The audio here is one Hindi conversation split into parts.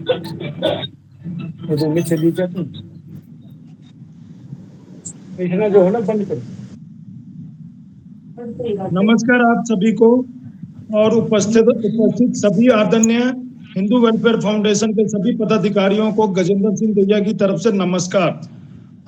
में चली जाती इतना जो है ना बंद कर। नमस्कार आप सभी को और उपस्थित सभी आदरणीय हिंदू वेलफेयर फाउंडेशन के सभी पदाधिकारियों को गजेंद्र सिंह दैया की तरफ से नमस्कार।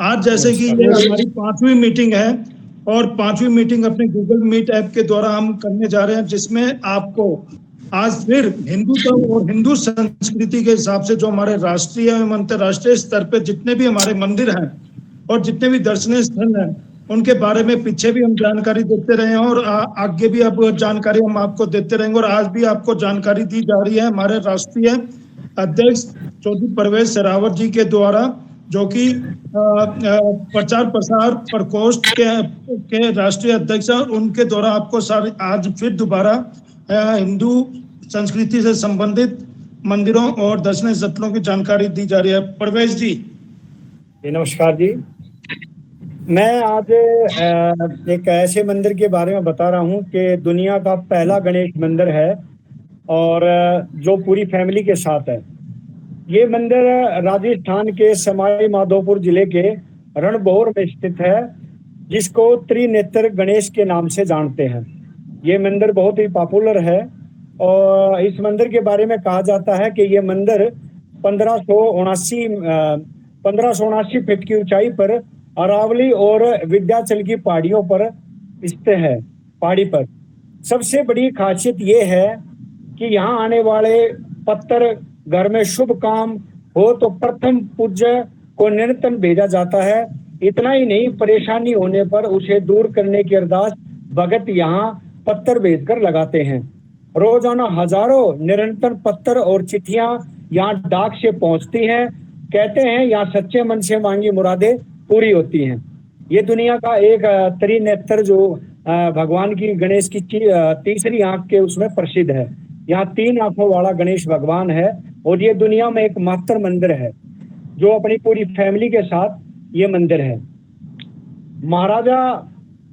आज जैसे कि ये हमारी 5वीं मीटिंग है और 5वीं मीटिंग अपने गूगल मीट ऐप के द्वारा हम करने जा रहे हैं, जिसमें आपको आज फिर हिंदुत्व और हिंदू संस्कृति के हिसाब से जो हमारे राष्ट्रीय एवं अंतर्राष्ट्रीय स्तर पे जितने भी हमारे मंदिर हैं और जितने भी दर्शनीय स्थल हैं उनके बारे में पीछे भी हम जानकारी देते रहे हैं और आगे भी अब जानकारी हम आपको देते रहेंगे। और आज भी आपको जानकारी दी जा रही है हमारे राष्ट्रीय अध्यक्ष चौधरी परवेज शेरावत जी के द्वारा, जो कि प्रचार प्रसार प्रकोष्ठ के राष्ट्रीय अध्यक्ष हैं। उनके द्वारा आपको आज फिर दोबारा हिंदू संस्कृति से संबंधित मंदिरों और दर्शनीय स्थलों की जानकारी दी जा रही है। परवेज जी। नमस्कार जी। मैं आज एक ऐसे मंदिर के बारे में बता रहा हूँ कि दुनिया का पहला गणेश मंदिर है और जो पूरी फैमिली के साथ है। ये मंदिर राजस्थान के सवाई माधोपुर जिले के रणभौर में स्थित है, जिसको त्रिनेत्र गणेश के नाम से जानते हैं। ये मंदिर बहुत ही पॉपुलर है और इस मंदिर के बारे में कहा जाता है कि ये मंदिर 1579 फीट की ऊंचाई पर अरावली और विंध्याचल की पहाड़ियों पर स्थित है। पहाड़ी पर सबसे बड़ी खासियत ये है कि यहाँ आने वाले पत्थर घर में शुभ काम हो तो प्रथम पूज्य को निरंतर भेजा जाता है। इतना ही नहीं, परेशानी होने पर उसे दूर करने की अरदास भगत यहाँ पत्थर भेजकर लगाते हैं। रोजाना हजारों निरंतर पत्थर और चिट्ठियां यहाँ डाक से पहुंचती हैं। कहते हैं यहाँ सच्चे मन से मांगी मुरादें पूरी होती हैं। ये दुनिया का एक त्रिनेत्र जो भगवान की गणेश की तीसरी आंख के उसमें प्रसिद्ध है। यहाँ 3 आंखों वाला गणेश भगवान है और ये दुनिया में एक मात्र मंदिर है जो अपनी पूरी फैमिली के साथ ये मंदिर है। महाराजा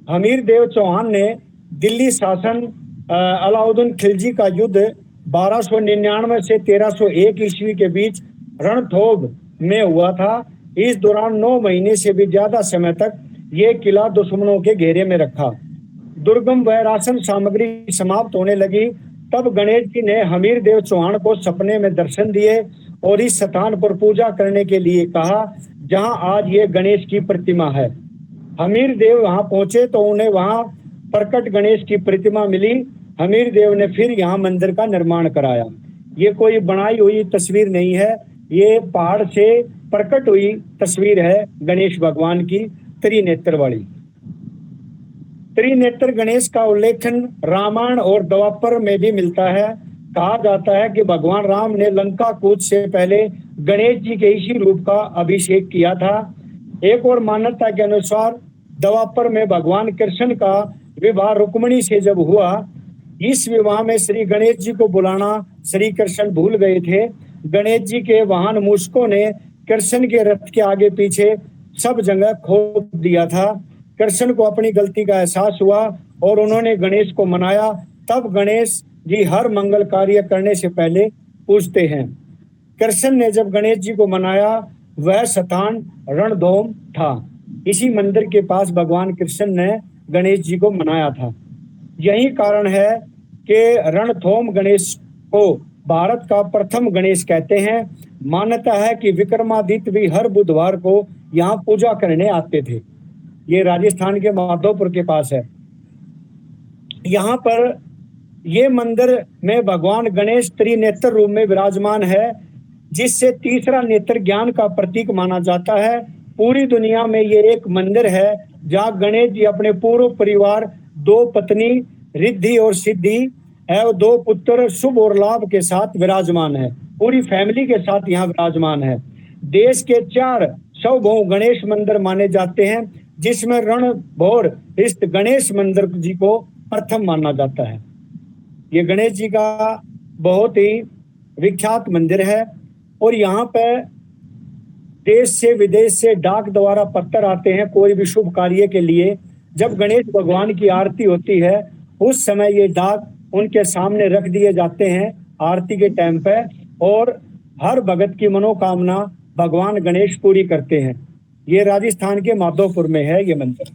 हमीर देव चौहान ने दिल्ली शासन अलाउद्दीन खिलजी का युद्ध 1299 से 1301 ईस्वी के बीच रणथोभ में हुआ था। इस दौरान 9 महीने से भी ज्यादा समय तक ये किला दुश्मनों के घेरे में रखा। दुर्गम व राशन सामग्री समाप्त होने लगी, तब गणेश जी ने हमीर देव चौहान को सपने में दर्शन दिए और इस स्थान पर पूजा करने के लिए कहा जहां आज ये गणेश की प्रतिमा है। हमीर देव वहां पहुंचे तो उन्हें वहां प्रकट गणेश की प्रतिमा मिली। हमीर देव ने फिर यहाँ मंदिर का निर्माण कराया। ये कोई बनाई हुई तस्वीर नहीं है, ये पहाड़ से प्रकट हुई तस्वीर है गणेश भगवान की त्रिनेत्र वाली। त्रिनेत्र गणेश का उल्लेखन रामायण और द्वापर में भी मिलता है। कहा जाता है कि भगवान राम ने लंका कूच से पहले गणेश जी के इसी रूप का अभिषेक किया था। एक और मान्यता के अनुसार द्वापर में भगवान कृष्ण का विवाह रुक्मिणी से जब हुआ, इस विवाह में श्री गणेश जी को बुलाना श्री कृष्ण भूल गए थे। गणेश जी के वाहन मूषकों ने कृष्ण के रथ के आगे पीछे सब जगह खोद दिया था। कृष्ण को अपनी गलती का एहसास हुआ और उन्होंने गणेश को मनाया। तब गणेश जी हर मंगल कार्य करने से पहले पूजते हैं। कृष्ण ने जब गणेश जी को मनाया वह स्थान रणधोम था। इसी मंदिर के पास भगवान कृष्ण ने गणेश जी को मनाया था। यही कारण है कि रणथोम गणेश को भारत का प्रथम गणेश कहते हैं। मान्यता है कि विक्रमादित्य भी हर बुधवार को यहाँ पूजा करने आते थे। ये राजस्थान के माधोपुर के पास है। यहाँ पर ये मंदिर में भगवान गणेश त्रिनेत्र रूप में विराजमान है, जिससे तीसरा नेत्र ज्ञान का प्रतीक माना जाता है। पूरी दुनिया में ये एक मंदिर है जहाँ गणेश जी अपने पूर्ण परिवार, 2 पत्नी रिद्धि और सिद्धि एवं 2 पुत्र शुभ और लाभ के साथ विराजमान है। पूरी फैमिली के साथ यहाँ विराजमान है। देश के 4 स्वभू गणेश मंदिर माने जाते हैं, जिसमें रणभौर स्थित गणेश मंदिर जी को प्रथम माना जाता है। ये गणेश जी का बहुत ही विख्यात मंदिर है और यहाँ पे देश से विदेश से डाक द्वारा पत्थर आते हैं कोई भी शुभ कार्य के लिए। जब गणेश भगवान की आरती होती है उस समय ये डाक उनके सामने रख दिए जाते हैं आरती के टाइम पे, और हर भगत की मनोकामना भगवान गणेश पूरी करते हैं। ये राजस्थान के माधोपुर में है ये मंदिर।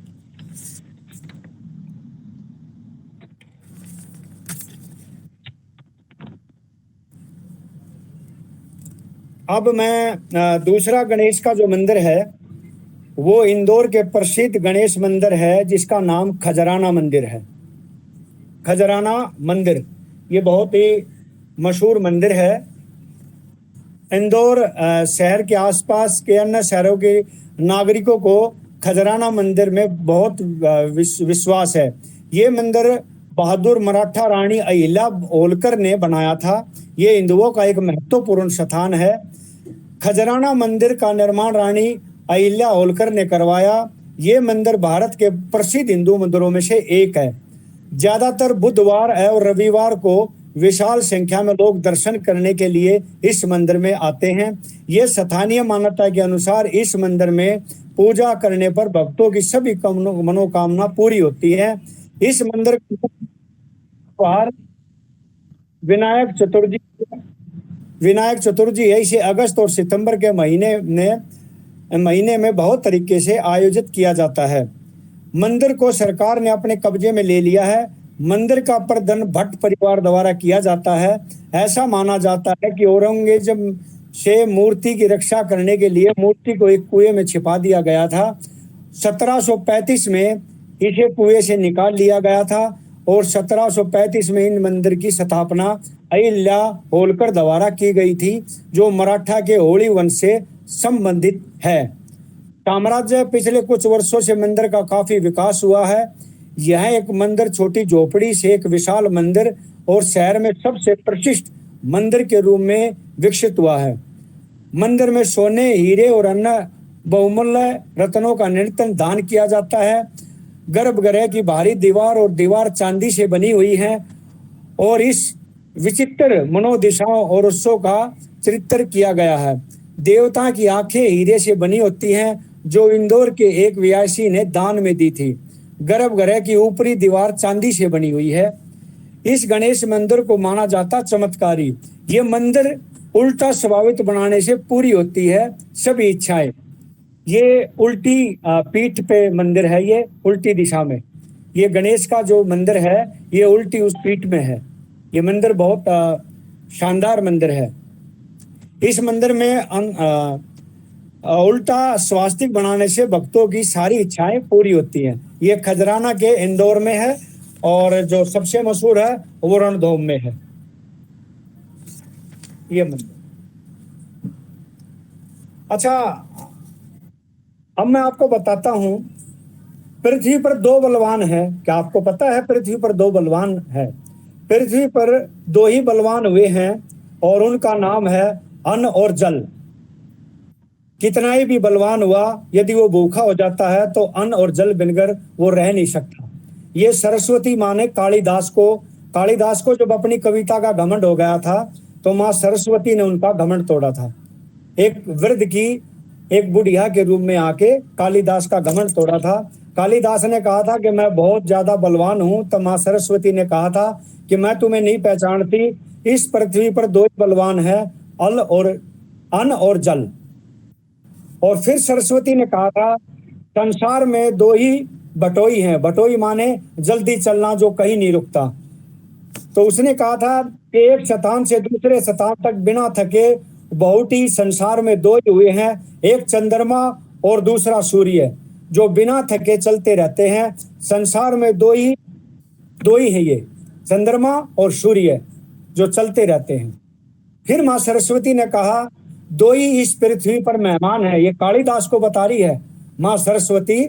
अब मैं दूसरा गणेश का जो मंदिर है वो इंदौर के प्रसिद्ध गणेश मंदिर है जिसका नाम खजराना मंदिर है। खजराना मंदिर ये बहुत ही मशहूर मंदिर है। इंदौर शहर के आसपास के अन्य शहरों के नागरिकों को खजराना मंदिर में बहुत विश्वास है। ये मंदिर बहादुर मराठा रानी अहिल्या होलकर ने बनाया था। ये हिंदुओं का एक महत्वपूर्ण स्थान है। खजराना मंदिर का निर्माण रानी अहिल्या होलकर ने करवाया। ये मंदिर भारत के प्रसिद्ध हिंदू मंदिरों में से एक है। ज्यादातर बुधवार और रविवार को विशाल संख्या में लोग दर्शन करने के लिए इस मंदिर में आते हैं। ये स्थानीय मान्यता के अनुसार इस मंदिर में पूजा करने पर भक्तों की सभी मनोकामना पूरी होती है। इस मंदिर पर विनायक चतुर्थी है। इसे अगस्त और सितंबर के महीने में बहुत तरीके से आयोजित किया जाता है। मंदिर को सरकार ने अपने कब्जे में ले लिया है। मंदिर का प्रबंधन भट्ट परिवार द्वारा किया जाता है। ऐसा माना जाता है कि औरंगजेब से मूर्ति की रक्षा करने के लिए मूर्ति को एक कुएं में छिपा दिया गया था। 1735 में इसे कुएं से निकाल लिया गया था और 1735 में इन मंदिर की स्थापना अहिल्या होलकर द्वारा की गई थी, जो मराठा के होली वंश से संबंधित है। साम्राज्य पिछले कुछ वर्षों से मंदिर का काफी विकास हुआ है। यह एक मंदिर छोटी झोपड़ी से एक विशाल मंदिर और शहर में सबसे प्रसिद्ध मंदिर के रूप में विकसित हुआ है। मंदिर में सोने, हीरे और अन्य बहुमूल्य रत्नों का निरंतर दान किया जाता है। गर्भगृह की बाहरी दीवार और दीवार चांदी से बनी हुई है और इस विचित्र मनोदिशाओं और उत्सव का चित्रण किया गया है। देवता की आंखें हीरे से बनी होती हैं, जो इंदौर के एक व्यासी ने दान में दी थी। गर्भगृह की ऊपरी दीवार चांदी से बनी हुई है। इस गणेश मंदिर को माना जाता चमत्कारी। ये मंदिर उल्टा स्वभावित बनाने से पूरी होती है सभी इच्छाएं। ये उल्टी पीठ पे मंदिर है, ये उल्टी दिशा में। ये गणेश का जो मंदिर है ये उल्टी उस पीठ में है। ये मंदिर बहुत शानदार मंदिर है। इस मंदिर में उल्टा स्वास्तिक बनाने से भक्तों की सारी इच्छाएं पूरी होती हैं। ये खजराना के इंदौर में है और जो सबसे मशहूर है वो रणधोम में है ये मंदिर। अच्छा, अब मैं आपको बताता हूं, पृथ्वी पर दो बलवान हैं। क्या आपको पता है पृथ्वी पर दो बलवान हैं? पृथ्वी पर दो ही बलवान हुए हैं और उनका नाम है अन्न और जल। कितना ही भी बलवान हुआ, यदि वो भूखा हो जाता है तो अन्न और जल बिनकर वो रह नहीं सकता। ये सरस्वती माँ ने कालिदास को जब अपनी कविता का घमंड हो गया था तो माँ सरस्वती ने उनका घमंड तोड़ा था। एक वृद्ध की एक बुढ़िया के रूप में आके कालिदास का घमंड तोड़ा था। कालिदास ने कहा था कि मैं बहुत ज्यादा बलवान हूं, तो माँ सरस्वती ने कहा था कि मैं तुम्हें नहीं पहचानती। इस पृथ्वी पर दो ही बलवान है, अन्न और जल। और फिर सरस्वती ने कहा था संसार में दो ही बटोई हैं। बटोई माने जल्दी चलना, जो कहीं नहीं रुकता। तो उसने कहा था कि एक स्थान से दूसरे स्थान तक बिना थके बहुत ही संसार में दो ही हुए हैं, एक चंद्रमा और दूसरा सूर्य, जो बिना थके चलते रहते हैं। संसार में दो ही है, ये चंद्रमा और सूर्य जो चलते रहते हैं। फिर माँ सरस्वती ने कहा दो ही इस पृथ्वी पर मेहमान है। ये कालिदास को बता रही है माँ सरस्वती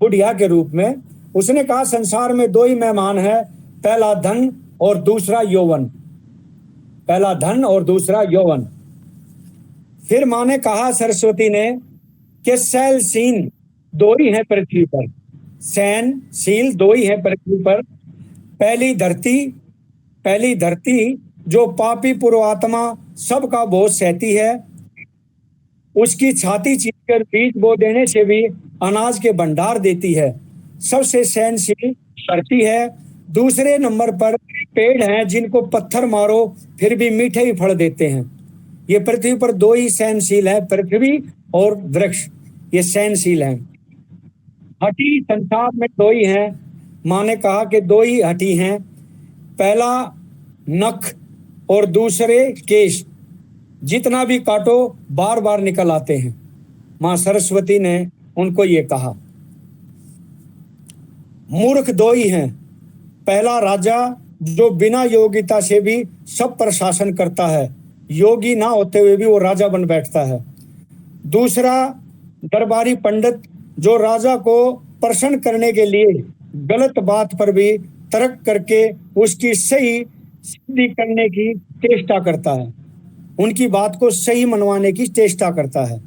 बुढ़िया के रूप में। उसने कहा संसार में दो ही मेहमान है, पहला धन और दूसरा यौवन। पहला धन और दूसरा यौवन। फिर माँ ने कहा धरती ने कि सैलसीन दो ही है पृथ्वी पर। सैनशील दो ही है पृथ्वी पर। पहली धरती जो पापी पूर्वात्मा सबका बोझ सहती है, उसकी छाती चीरकर बीज बो देने से भी अनाज के भंडार देती है। सबसे सहनशील धरती है। दूसरे नंबर पर पेड़ हैं जिनको पत्थर मारो फिर भी मीठे ही फल देते हैं। ये पृथ्वी पर दो ही सहनशील है, पृथ्वी और वृक्ष, ये सहनशील हैं। हठी संसार में दो ही हैं। माँ ने कहा कि दो ही हठी हैं, पहला नख और दूसरे केश, जितना भी काटो बार बार निकल आते हैं। माँ सरस्वती ने उनको ये कहा। मूर्ख दो ही हैं, पहला राजा जो बिना योग्यता से भी सब पर शासन करता है, योगी ना होते हुए भी वो राजा बन बैठता है। दूसरा दरबारी पंडित जो राजा को प्रसन्न करने के लिए गलत बात पर भी तर्क करके उसकी सही सिद्धि करने की चेष्टा करता है, उनकी बात को सही मनवाने की चेष्टा करता है।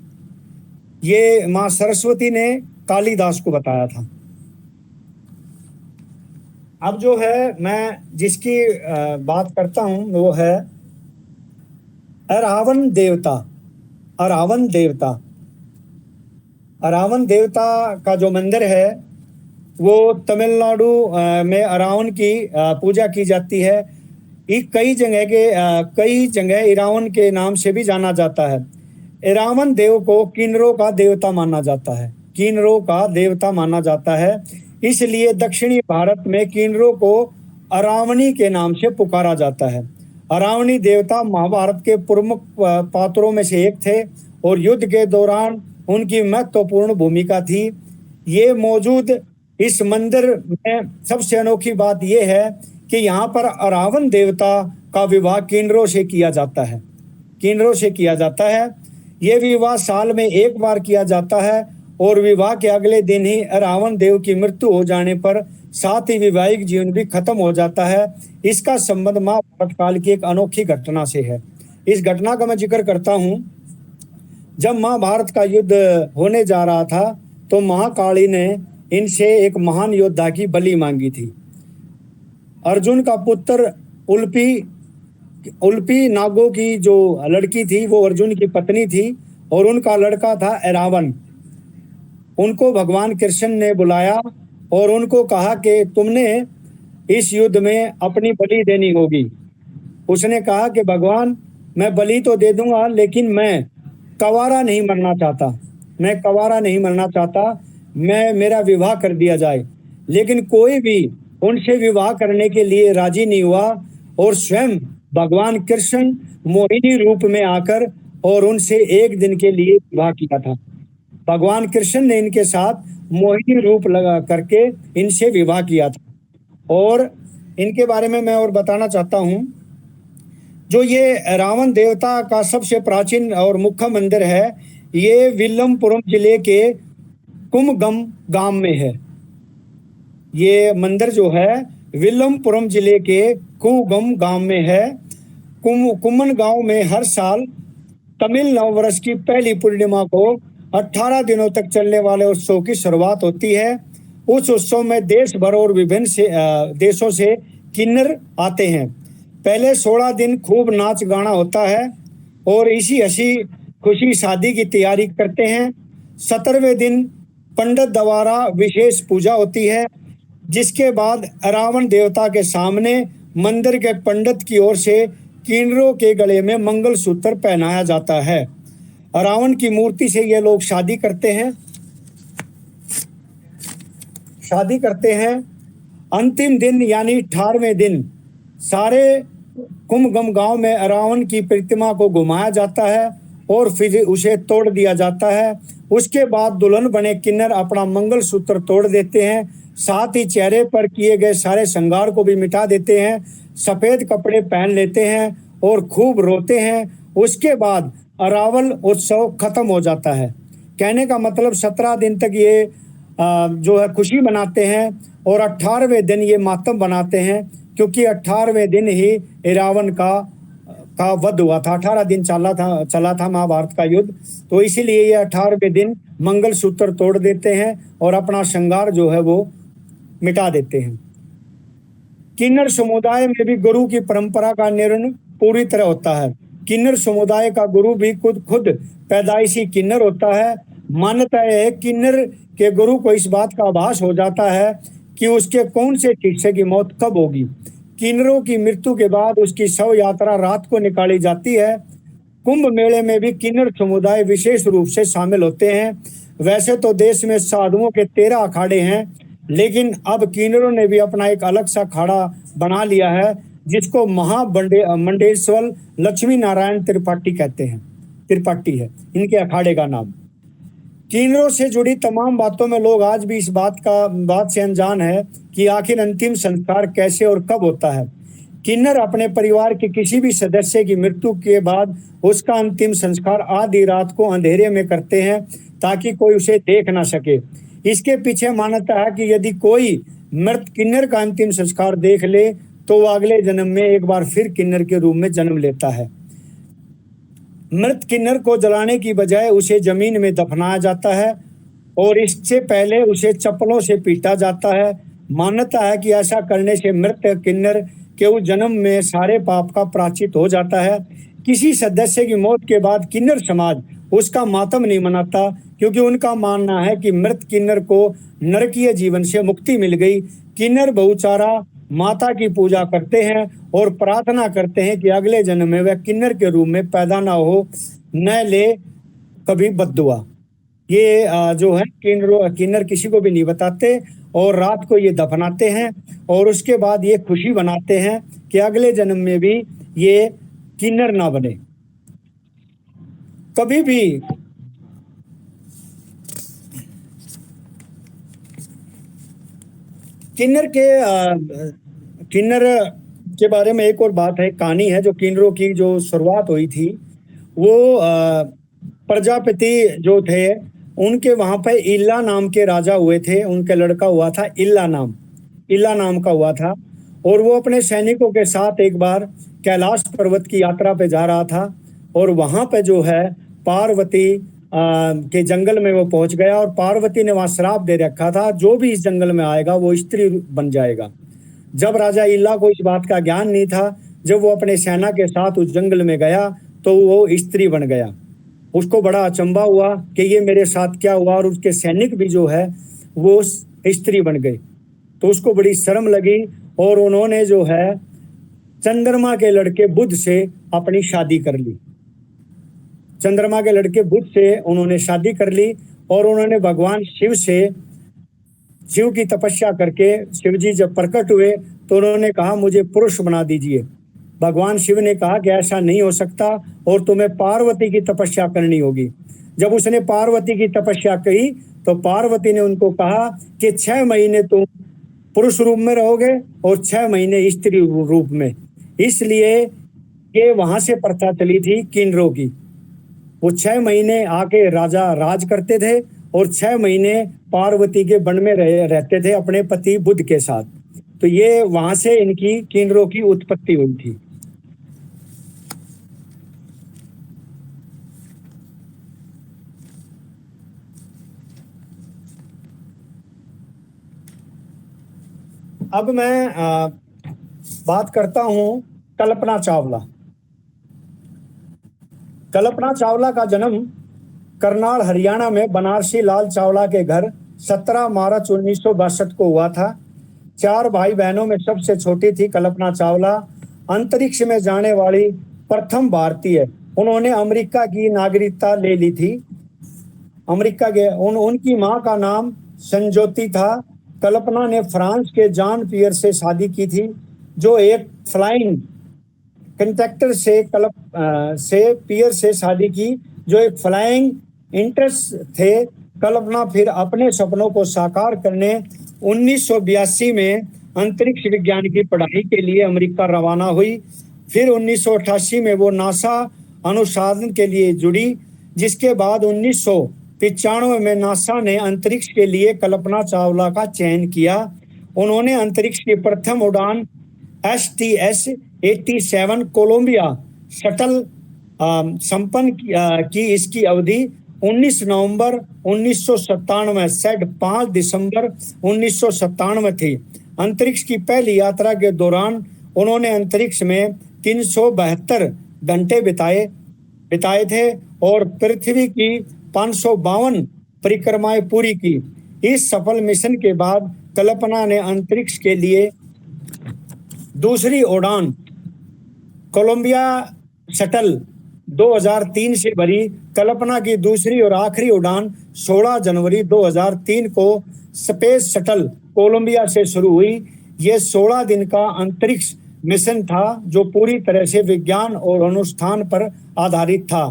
ये माँ सरस्वती ने कालिदास को बताया था। अब जो है मैं जिसकी बात करता हूं वो है अरावण देवता। अरावण देवता, अरावण देवता का जो मंदिर है वो तमिलनाडु में अरावण की पूजा की जाती है। कई जगह इरावण के नाम से भी जाना जाता है। इरावण देव को किन्नरों का देवता माना जाता है, किन्नरों का देवता माना जाता है। इसलिए दक्षिणी भारत में किन्नरों को अरावणी के नाम से पुकारा जाता है। अरावणी देवता महाभारत के प्रमुख पात्रों में से एक थे और युद्ध के दौरान उनकी महत्वपूर्ण भूमिका थी। ये मौजूद इस मंदिर में सबसे अनोखी बात यह है कि यहाँ पर अरावण देवता का विवाह किन्नरों से किया जाता है, किन्नरों से किया जाता है। ये विवाह साल में एक बार किया जाता है और विवाह के अगले दिन ही अरावण देव की मृत्यु हो जाने पर साथ ही वैवाहिक जीवन भी खत्म हो जाता है। इसका संबंध महाभारत काल की एक अनोखी घटना से है। इस घटना का मैं जिक्र करता हूँ। जब महाभारत का युद्ध होने जा रहा था तो महाकाली ने इनसे एक महान योद्धा की बलि मांगी थी। अर्जुन का पुत्र उल्पी नागो की जो लड़की थी वो अर्जुन की पत्नी थी और उनका लड़का था अरावण। उनको भगवान कृष्ण ने बुलाया और उनको कहा कि तुमने इस युद्ध में अपनी बलि देनी होगी। उसने कहा कि भगवान मैं बलि तो दे दूंगा लेकिन मैं कवारा नहीं मरना चाहता, मैं कवारा नहीं मरना चाहता, मैं मेरा विवाह कर दिया जाए। लेकिन कोई भी उनसे विवाह करने के लिए राजी नहीं हुआ और स्वयं भगवान कृष्ण मोहिनी रूप में आकर और उनसे एक दिन के लिए विवाह किया था। भगवान कृष्ण ने इनके साथ मोहिनी रूप लगा करके इनसे विवाह किया था। और इनके बारे में मैं और बताना चाहता हूँ। जो ये रावण देवता का सबसे प्राचीन और मुख्य मंदिर है, ये विल्लमपुरम जिले के कुमगम गांव में है। ये मंदिर जो है विल्लमपुरम जिले के कुमगम गांव में है। कुमन गांव में हर साल तमिल नव वर्ष की पहली पूर्णिमा को 18 दिनों तक चलने वाले उत्सव की शुरुआत होती है। उस उत्सव में देश भर और विभिन्न देशों से किन्नर आते हैं। पहले 16 दिन खूब नाच गाना होता है और इसी हंसी खुशी शादी की तैयारी करते हैं। 17वें दिन पंडित द्वारा विशेष पूजा होती है, जिसके बाद रावण देवता के सामने मंदिर के पंडित की ओर से किन्नरों के गले में मंगलसूत्र पहनाया जाता है। रावण की मूर्ति से ये लोग शादी करते हैं। अंतिम दिन यानी 18वें दिन सारे कुमगम गांव में रावण की प्रतिमा को घुमाया जाता है और फिर उसे तोड़ दिया जाता है। उसके बाद दुल्हन बने किन्नर अपना मंगलसूत्र तोड़ देते हैं, साथ ही चेहरे पर किए गए सारे श्रृंगार को भी मिटा देते हैं, सफेद कपड़े पहन लेते हैं और खूब रोते हैं। उसके बाद अरावल उत्सव खत्म हो जाता है। कहने का मतलब 17 दिन तक ये जो है खुशी मनाते हैं और 18वें दिन ये मातम बनाते हैं, क्योंकि 18वें दिन ही रावण का वध हुआ था। 18 दिन चला था महाभारत का युद्ध, तो इसीलिए ये 18वें दिन मंगलसूत्र तोड़ देते हैं और अपना श्रृंगार जो है वो मिटा देते हैं। किन्नर समुदाय में भी गुरु की परंपरा का निर्णय पूरी तरह होता है। किन्नर समुदाय का गुरु भी खुद पैदाइशी किन्नर होता है। मान्यता है किन्नर के गुरु को इस बात का आभास हो जाता है कि उसके कौन से शिष्य की मौत कब होगी। किन्नरों की मृत्यु के बाद उसकी शव यात्रा रात को निकाली जाती है। कुंभ मेले में भी किन्नर समुदाय विशेष रूप से शामिल होते हैं। वैसे तो देश में साधुओं के 13 अखाड़े हैं, लेकिन अब किन्नरों ने भी अपना एक अलग सा अखाड़ा बना लिया है, जिसको मंडेश्वर लक्ष्मी नारायण त्रिपाठी कहते हैं। त्रिपाठी है इनके अखाड़े का नाम। किन्नरों से जुड़ी तमाम बातों में लोग आज भी इस बात से अनजान है कि आखिर अंतिम संस्कार कैसे और कब होता है। किन्नर अपने परिवार के किसी भी सदस्य की मृत्यु के बाद उसका अंतिम संस्कार आधी रात को अंधेरे में करते हैं, ताकि कोई उसे देख ना सके। इसके पीछे मान्यता है कि यदि कोई मृत किन्नर का अंतिम संस्कार देख ले तो वो अगले जन्म में एक बार फिर किन्नर के रूप में जन्म लेता है। मृत किन्नर को जलाने की बजाय उसे जमीन में दफनाया जाता है और इससे पहले उसे चप्पलों से पीटा जाता है। मान्यता है कि ऐसा करने से मृत किन्नर के उस जन्म में सारे पाप का प्रायश्चित हो जाता है। किसी सदस्य की मौत के बाद किन्नर समाज उसका मातम नहीं मनाता, क्योंकि उनका मानना है कि मृत किन्नर को नरकीय जीवन से मुक्ति मिल गई। किन्नर बहुचारा माता की पूजा करते हैं और प्रार्थना करते हैं कि अगले जन्म में वह किन्नर के रूप में पैदा ना हो, न ले कभी बद्दुआ। ये जो है किन्नर किसी को भी नहीं बताते और रात को ये दफनाते हैं और उसके बाद ये खुशी बनाते हैं कि अगले जन्म में भी ये किन्नर ना बने। कभी भी किन्नर के बारे में एक और बात है, कहानी है। जो किन्नरों की जो शुरुआत हुई थी वो प्रजापति जो थे उनके वहां पे इल्ला नाम के राजा हुए थे। उनके लड़का हुआ था इल्ला नाम का हुआ था, और वो अपने सैनिकों के साथ एक बार कैलाश पर्वत की यात्रा पे जा रहा था और वहां पे जो है पार्वती के जंगल में वो पहुंच गया और पार्वती ने वहां श्राप दे रखा था, जो भी इस जंगल में आएगा वो स्त्री बन जाएगा। जब राजा इल्ला को इस बात का ज्ञान नहीं था, जब वो अपने सेना के साथ उस जंगल में गया तो वो स्त्री बन गया। उसको बड़ा अचंभा हुआ कि ये मेरे साथ क्या हुआ, और उसके सैनिक भी जो है वो स्त्री बन गए। तो उसको बड़ी शर्म लगी और उन्होंने जो है चंद्रमा के लड़के बुध से अपनी शादी कर ली। चंद्रमा के लड़के बुध से उन्होंने शादी कर ली और उन्होंने भगवान शिव की तपस्या करके शिव जी जब प्रकट हुए तो उन्होंने कहा मुझे पुरुष बना दीजिए। भगवान शिव ने कहा कि ऐसा नहीं हो सकता और तुम्हें पार्वती की तपस्या करनी होगी। जब उसने पार्वती की तपस्या कही तो पार्वती ने उनको कहा कि 6 महीने तुम पुरुष रूप में रहोगे और 6 महीने स्त्री रूप में। इसलिए ये वहां से प्रथा चली थी किन्नरों की। वो 6 महीने आके राजा राज करते थे और 6 महीने पार्वती के वन में रहते थे अपने पति बुध के साथ। तो ये वहां से इनकी किन्नरों की उत्पत्ति हुई थी। अब मैं बात करता हूं कल्पना चावला। कल्पना चावला का जन्म करनाल हरियाणा में बनारसी लाल चावला के घर 17 मार्च 1962 को हुआ था। 4 भाई बहनों में सबसे छोटी थी कल्पना चावला। अंतरिक्ष में जाने वाली प्रथम भारतीय। उन्होंने अमेरिका की नागरिकता ले ली थी। अमेरिका के उनकी मां का नाम संजोती था। कल्पना ने फ्रांस के जॉन पियर से शादी की थी, जो एक फ्लाइंग कंट्रैक्टर से पियर से शादी की, जो एक फ्लाइंग इंटरेस्ट थे। कल्पना फिर अपने सपनों को साकार करने 1982 में अंतरिक्ष विज्ञान की पढ़ाई के लिए अमेरिका रवाना हुई। फिर 1988 में वो नासा अनुसंधान के लिए जुड़ी, जिसके बाद 1995 में नासा ने अंतरिक्ष के लिए कल्पना चावला का चयन किया। उन्होंने अंतरिक्ष की प्रथम उड़ान STS-87 कोलंबिया शटल संपन्न की। इसकी अवधि 19 नवंबर 1997 से 5 दिसंबर 1997 थी। अंतरिक्ष की पहली यात्रा के दौरान उन्होंने अंतरिक्ष में 372 घंटे बिताए थे और पृथ्वी की 552 परिक्रमाएं पूरी की। इस सफल मिशन के बाद कल्पना ने अंतरिक्ष के लिए दूसरी उड़ान कोलंबिया शटल 2003 से भरी कल्पना की दूसरी और आखिरी उड़ान 16 जनवरी 2003 को स्पेस शटल कोलंबिया से शुरू हुई। ये 16 दिन का अंतरिक्ष मिशन था जो पूरी तरह से विज्ञान और अनुष्ठान पर आधारित था।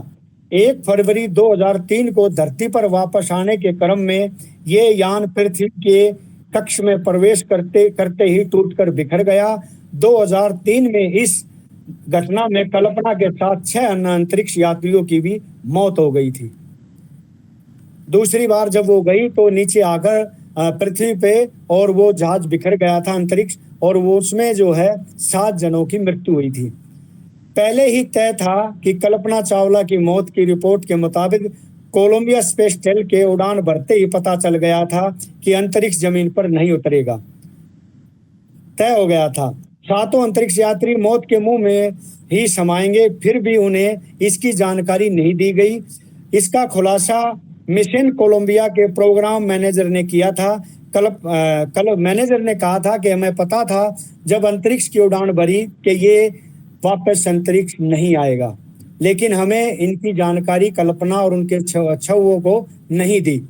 1 फरवरी 2003 को धरती पर वापस आने के क्रम में ये यान पृथ्वी के कक्ष में प्रवेश करते करते ही टूटकर बिखर गया। 2003 में इस घटना में कल्पना के साथ 6 अन्य अंतरिक्ष यात्रियों की भी मौत हो गई थी। दूसरी बार जब वो गई तो नीचे आकर पृथ्वी पे और वो जहाज बिखर गया था अंतरिक्ष, और वो उसमें जो है 7 जनों की मृत्यु हुई थी। पहले ही तय था कि कल्पना चावला की मौत की रिपोर्ट के मुताबिक कोलंबिया स्पेस टेल के उड़ान भरते ही पता चल गया था कि अंतरिक्ष जमीन पर नहीं उतरेगा। तय हो गया था 7 अंतरिक्ष यात्री मौत के मुंह में ही समाएंगे, फिर भी उन्हें इसकी जानकारी नहीं दी गई। इसका खुलासा मिशन कोलंबिया के प्रोग्राम मैनेजर ने किया था। मैनेजर ने कहा था कि हमें पता था जब अंतरिक्ष की उड़ान भरी कि ये वापस अंतरिक्ष नहीं आएगा, लेकिन हमें इनकी जानकारी कल्पना और उनके छुओं को नहीं दी।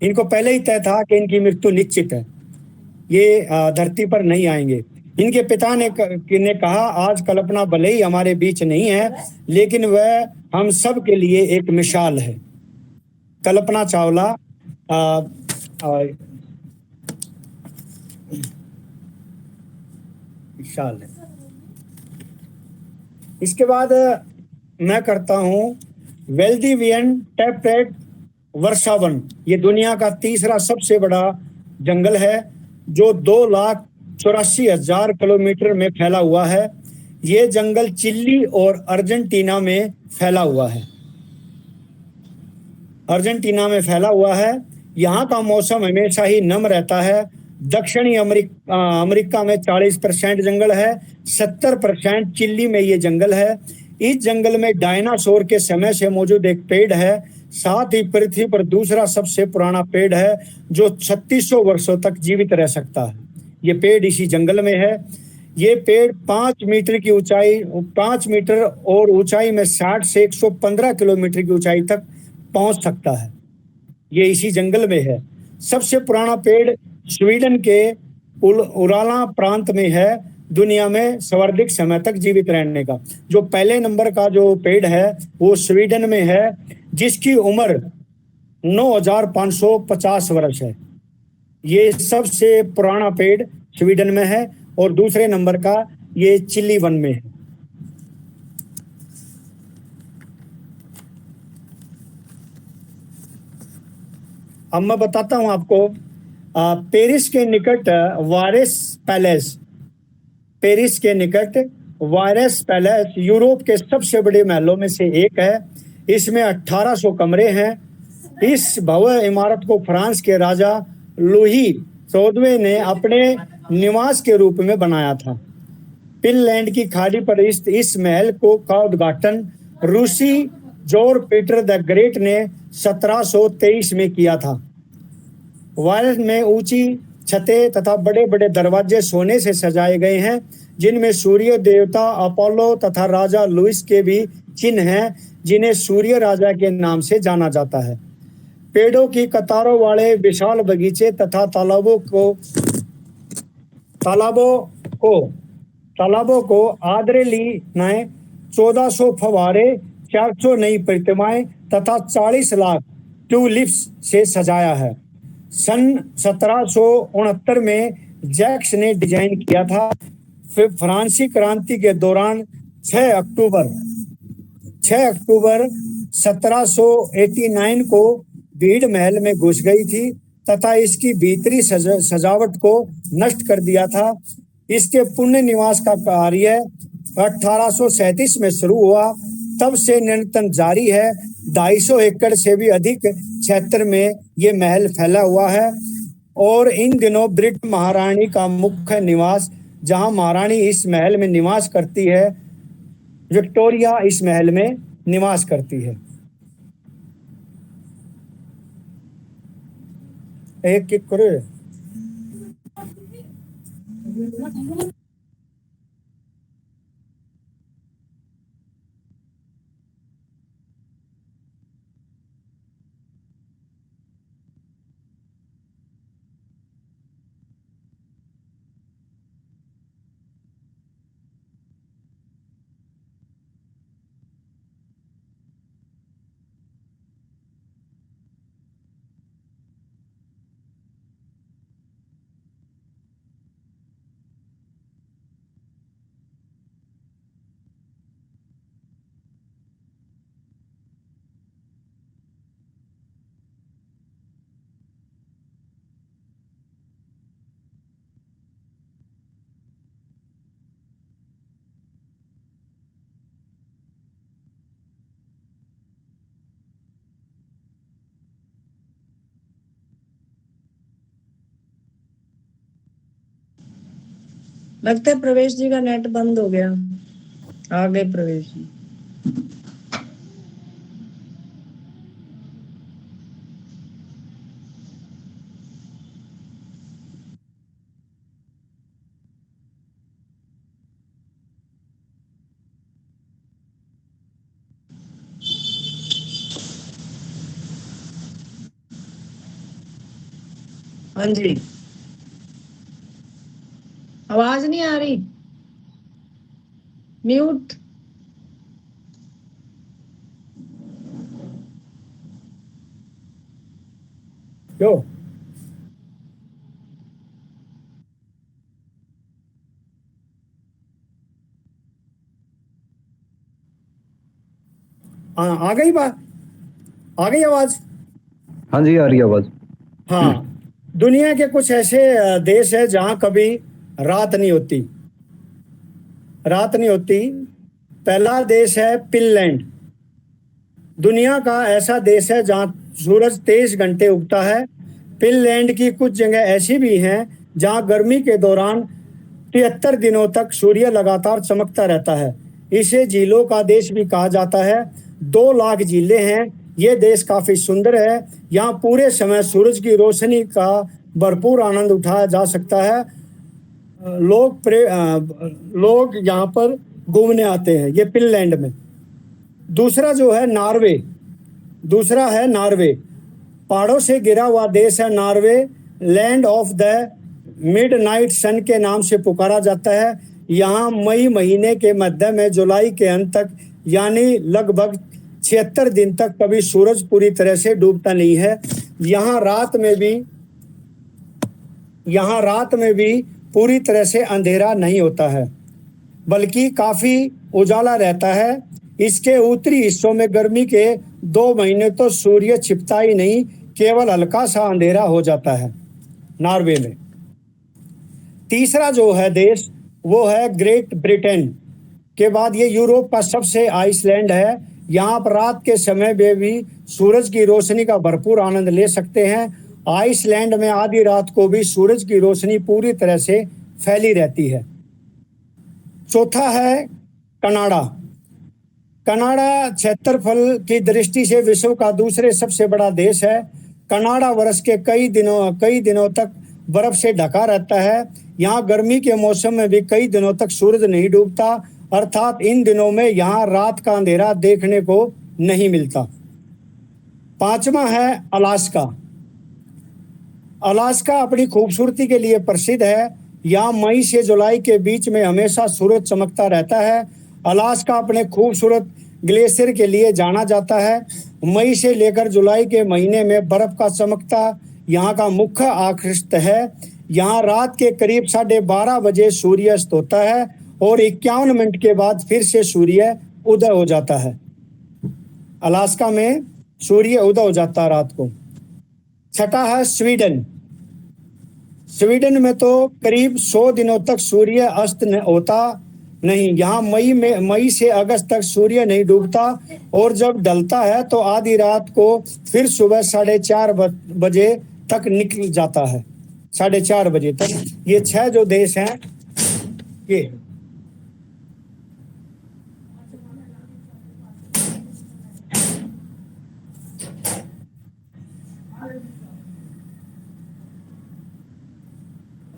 इनको पहले ही तय था कि इनकी मृत्यु निश्चित है, ये धरती पर नहीं आएंगे। इनके पिता ने कहा, आज कल्पना भले ही हमारे बीच नहीं है, लेकिन वह हम सब के लिए एक मिसाल है। कल्पना चावला मिसाल है। इसके बाद मैं करता हूं वेल्दिवियन टेम्परेट वर्षावन। ये दुनिया का तीसरा सबसे बड़ा जंगल है जो 2,84,000 किलोमीटर में फैला हुआ है। ये जंगल चिली और अर्जेंटीना में फैला हुआ है। अर्जेंटीना में फैला हुआ है। यहाँ का मौसम हमेशा ही नम रहता है। दक्षिणी अमेरिका में 40% जंगल है, 70% चिली में ये जंगल है। इस जंगल में डायनासोर के समय से मौजूद एक पेड़ है, साथ ही पृथ्वी पर दूसरा सबसे पुराना पेड़ है जो 3600 वर्षों तक जीवित रह सकता है। ये पेड़ इसी जंगल में है। ये पेड़ 5 मीटर की ऊंचाई 5 मीटर और ऊंचाई में 60 से 115 किलोमीटर की ऊंचाई तक पहुंच सकता है। ये इसी जंगल में है। सबसे पुराना पेड़ स्वीडन के उराला प्रांत में है, दुनिया में सर्वाधिक समय तक जीवित रहने का। जो पहले नंबर का जो पेड़ है वो स्वीडन में है, जिसकी उम्र 9,550 वर्ष है। ये सबसे पुराना पेड़ स्वीडन में है और दूसरे नंबर का ये चिली वन में है। अब मैं बताता हूं आपको पेरिस के निकट पेरिस के निकट वायरस पैलेस यूरोप के सबसे बड़े महलों में से एक है। इसमें 1800 कमरे हैं। इस भव्य इमारत को फ्रांस के राजा लुई 14वें ने अपने निवास के रूप में बनाया था। फिनलैंड की खाड़ी पर स्थित इस महल का उद्घाटन रूसी जॉर्ज पीटर द ग्रेट ने 1723 में किया था। वायरस में ऊंची छतें तथा बड़े बड़े दरवाजे सोने से सजाए गए हैं, जिनमें सूर्य देवता अपोलो तथा राजा लुइस के भी चिन्ह हैं, जिन्हें सूर्य राजा के नाम से जाना जाता है। पेड़ों की कतारों वाले विशाल बगीचे तथा तालाबों को आद्रेलिनाएं, 1400 फव्वारे, 400 नई प्रतिमाएं तथा 40 लाख ट्यूलिप्स से सजाया है। सन 1769 में जैक्स ने डिजाइन किया था। फिर फ्रांसीसी क्रांति के दौरान 6 अक्टूबर 1789 को भीड़ महल में घुस गई थी तथा इसकी भीतरी सजावट को नष्ट कर दिया था। इसके पुण्य निवास का कार्य 1837 में शुरू हुआ, तब से निरंतर जारी है। 250 एकड़ से भी अधिक क्षेत्र में ये महल फैला हुआ है और इन दिनों ब्रिटेन महारानी का मुख्य निवास, जहां महारानी इस महल में निवास करती है, विक्टोरिया इस महल में निवास करती है। एक करो। लगता है प्रवेश जी का नेट बंद हो गया। आ गए प्रवेश जी। हाँ जी, आवाज नहीं आ रही, म्यूट। क्यों? हाँ, आ गई बात, आ गई आवाज। हाँ जी, आ रही आवाज। हाँ, दुनिया के कुछ ऐसे देश है जहां कभी रात नहीं होती, रात नहीं होती। पहला देश है फिनलैंड। दुनिया का ऐसा देश है जहां सूरज 23 घंटे उगता है। फिनलैंड की कुछ जगह ऐसी भी हैं जहां गर्मी के दौरान 73 दिनों तक सूर्य लगातार चमकता रहता है। इसे झीलों का देश भी कहा जाता है। 2 लाख झीलें हैं। ये देश काफी सुंदर है। यहाँ पूरे समय सूरज की रोशनी का भरपूर आनंद उठाया जा सकता है। लोग यहाँ पर घूमने आते हैं। ये फिनलैंड में। दूसरा जो है नॉर्वे। दूसरा है नॉर्वे। पहाड़ों से घिरा हुआ देश है Norway. Land of the midnight sun के नाम से पुकारा जाता है। यहाँ मई महीने के मध्य में जुलाई के अंत तक यानी लगभग 76 दिन तक कभी सूरज पूरी तरह से डूबता नहीं है। यहाँ रात में भी पूरी तरह से अंधेरा नहीं होता है, बल्कि काफी उजाला रहता है। इसके उत्तरी हिस्सों में गर्मी के 2 महीने तो सूर्य छिपता ही नहीं, केवल हल्का सा अंधेरा हो जाता है नॉर्वे में। तीसरा जो है देश वो है ग्रेट ब्रिटेन के बाद ये यूरोप का सबसे आइसलैंड है। यहाँ पर रात के समय में भी सूरज की रोशनी का भरपूर आनंद ले सकते हैं। आइसलैंड में आधी रात को भी सूरज की रोशनी पूरी तरह से फैली रहती है। चौथा है कनाडा। कनाडा क्षेत्रफल की दृष्टि से विश्व का दूसरे सबसे बड़ा देश है। कनाडा वर्ष के कई दिनों तक बर्फ से ढका रहता है। यहाँ गर्मी के मौसम में भी कई दिनों तक सूरज नहीं डूबता, अर्थात इन दिनों में यहाँ रात का अंधेरा देखने को नहीं मिलता। पांचवा है अलास्का। अलास्का अपनी खूबसूरती के लिए प्रसिद्ध है। यहाँ मई से जुलाई के बीच में हमेशा सूरज चमकता रहता है। अलास्का अपने खूबसूरत ग्लेशियर के लिए जाना जाता है। मई से लेकर जुलाई के महीने में बर्फ का चमकता यहाँ का मुख्य आकर्षण है। यहाँ रात के करीब 12:30 बजे सूर्यास्त होता है और 51 मिनट के बाद फिर से सूर्य उदय हो जाता है। अलास्का में सूर्य उदय हो जाता है रात को। छठा है स्वीडन। स्वीडन में तो करीब 100 दिनों तक सूर्य अस्त होता नहीं। यहाँ मई से अगस्त तक सूर्य नहीं डूबता और जब ढलता है तो आधी रात को फिर सुबह 4:30 बजे तक निकल जाता है। 4:30 बजे तक। ये 6 जो देश हैं ये।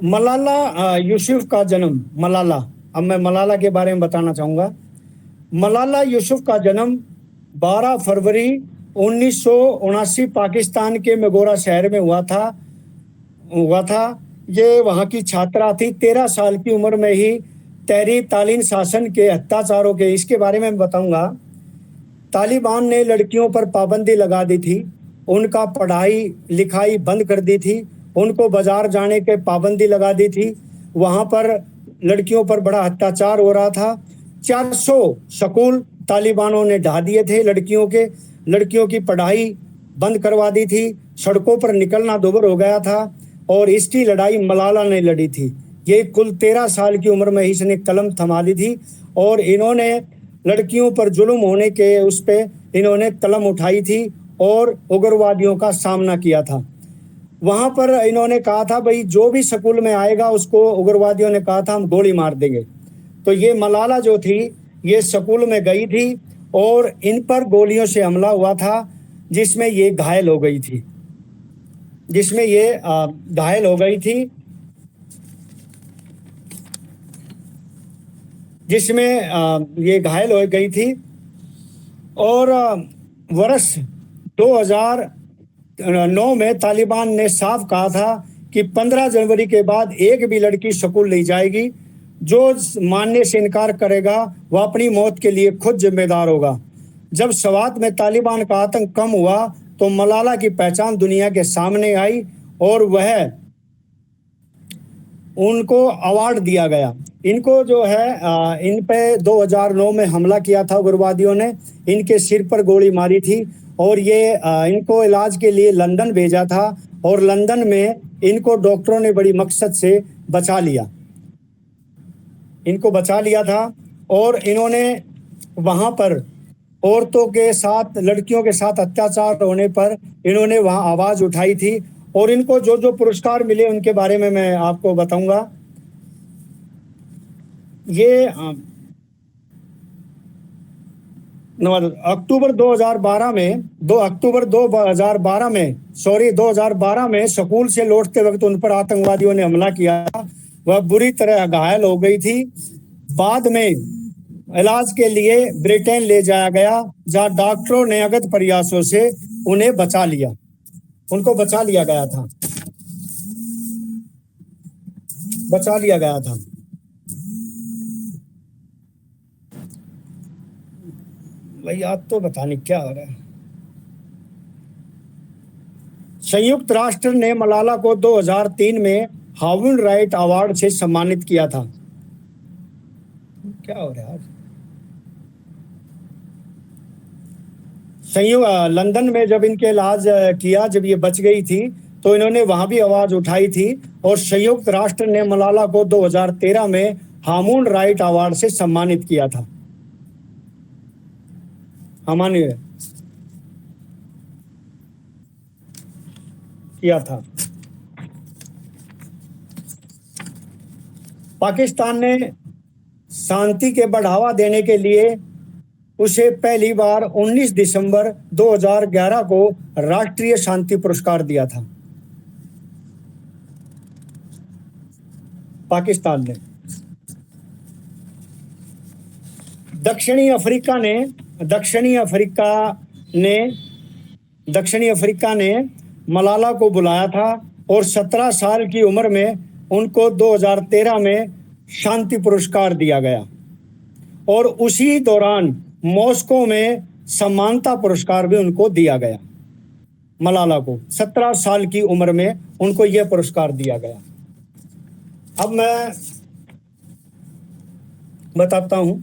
मलाला यूसुफ का जन्म। मलाला, अब मैं मलाला के बारे में बताना चाहूँगा। मलाला यूसुफ का जन्म 12 फरवरी 1979 पाकिस्तान के मेगोरा शहर में हुआ था। ये वहाँ की छात्रा थी। 13 साल की उम्र में ही तहरीक तालिन शासन के अत्याचारों के इसके बारे में बताऊँगा। तालिबान ने लड़कियों पर पाबंदी लगा दी थी। उनका पढ़ाई लिखाई बंद कर दी थी। उनको बाजार जाने के पाबंदी लगा दी थी। वहाँ पर लड़कियों पर बड़ा अत्याचार हो रहा था। 400 स्कूल तालिबानों ने ढा दिए थे। लड़कियों की पढ़ाई बंद करवा दी थी। सड़कों पर निकलना दूभर हो गया था और इसकी लड़ाई मलाला ने लड़ी थी। ये कुल 13 साल की उम्र में ही इसने कलम थमा दी थी और इन्होंने लड़कियों पर जुल्म होने के इन्होंने कलम उठाई थी और उग्रवादियों का सामना किया था। वहां पर इन्होंने कहा था भाई जो भी स्कूल में आएगा उसको उग्रवादियों ने कहा था हम गोली मार देंगे। तो ये मलाला जो थी ये स्कूल में गई थी और इन पर गोलियों से हमला हुआ था, जिसमें ये घायल हो गई थी, जिसमें ये घायल हो गई थी, जिसमें ये घायल हो गई थी। और वर्ष 2009 में तालिबान ने साफ कहा था कि 15 जनवरी के बाद एक भी लड़की स्कूल नहीं जाएगी। जो मानने से इनकार करेगा वह अपनी मौत के लिए खुद जिम्मेदार होगा। जब स्वात में तालिबान का आतंक कम हुआ तो मलाला की पहचान दुनिया के सामने आई और वह उनको अवार्ड दिया गया। इनको जो है इन पे 2009 में हमला किया था उग्रवादियों ने, इनके सिर पर गोली मारी थी और ये इनको इलाज के लिए लंदन भेजा था और लंदन में इनको डॉक्टरों ने बड़ी मकसद से बचा लिया, इनको बचा लिया था। और इन्होंने वहाँ पर औरतों के साथ, लड़कियों के साथ अत्याचार होने पर इन्होंने वहाँ आवाज़ उठाई थी। और इनको जो जो पुरस्कार मिले उनके बारे में मैं आपको बताऊंगा। ये अक्टूबर 2012 में 2012 में स्कूल से लौटते वक्त उन पर आतंकवादियों ने हमला किया। वह बुरी तरह घायल हो गई थी। बाद में इलाज के लिए ब्रिटेन ले जाया गया, जहां डॉक्टरों ने अगत प्रयासों से उन्हें बचा लिया, उनको बचा लिया गया था, बचा लिया गया था। भाई आज तो पता नहीं क्या हो रहा है। संयुक्त राष्ट्र ने मलाला को 2003 में ह्यूमन राइट अवार्ड से सम्मानित किया था। क्या हो रहा है आज? लंदन में जब इनके इलाज किया, जब ये बच गई थी तो इन्होंने वहां भी आवाज उठाई थी और संयुक्त राष्ट्र ने मलाला को 2013 में ह्यूमन राइट अवार्ड से सम्मानित किया था। अमान्य किया था। पाकिस्तान ने शांति के बढ़ावा देने के लिए उसे पहली बार 19 दिसंबर 2011 को राष्ट्रीय शांति पुरस्कार दिया था। पाकिस्तान ने। दक्षिणी अफ्रीका ने मलाला को बुलाया था और 17 साल की उम्र में उनको 2013 में शांति पुरस्कार दिया गया और उसी दौरान मॉस्को में समानता पुरस्कार भी उनको दिया गया। मलाला को 17 साल की उम्र में उनको यह पुरस्कार दिया गया। अब मैं बताता हूं।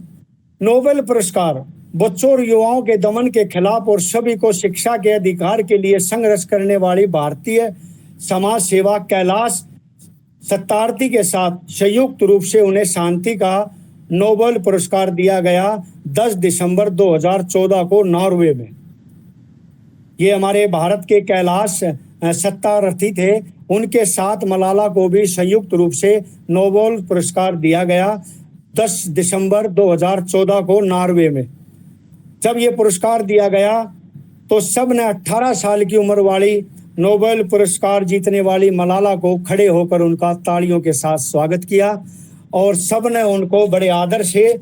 नोबेल पुरस्कार बच्चों और युवाओं के दमन के खिलाफ और सभी को शिक्षा के अधिकार के लिए संघर्ष करने वाली भारतीय समाज सेवा कैलाश सत्यार्थी के साथ संयुक्त रूप से उन्हें शांति का नोबेल पुरस्कार दिया गया 10 दिसंबर 2014 को नॉर्वे में। ये हमारे भारत के कैलाश सत्यार्थी थे, उनके साथ मलाला को भी संयुक्त रूप से नोबेल पुरस्कार दिया गया 10 दिसंबर 2014 को नॉर्वे में। जब ये पुरस्कार दिया गया तो सब ने 18 साल की उम्र वाली नोबेल पुरस्कार जीतने वाली मलाला को खड़े होकर उनका तालियों के साथ स्वागत किया और सब ने उनको बड़े आदर से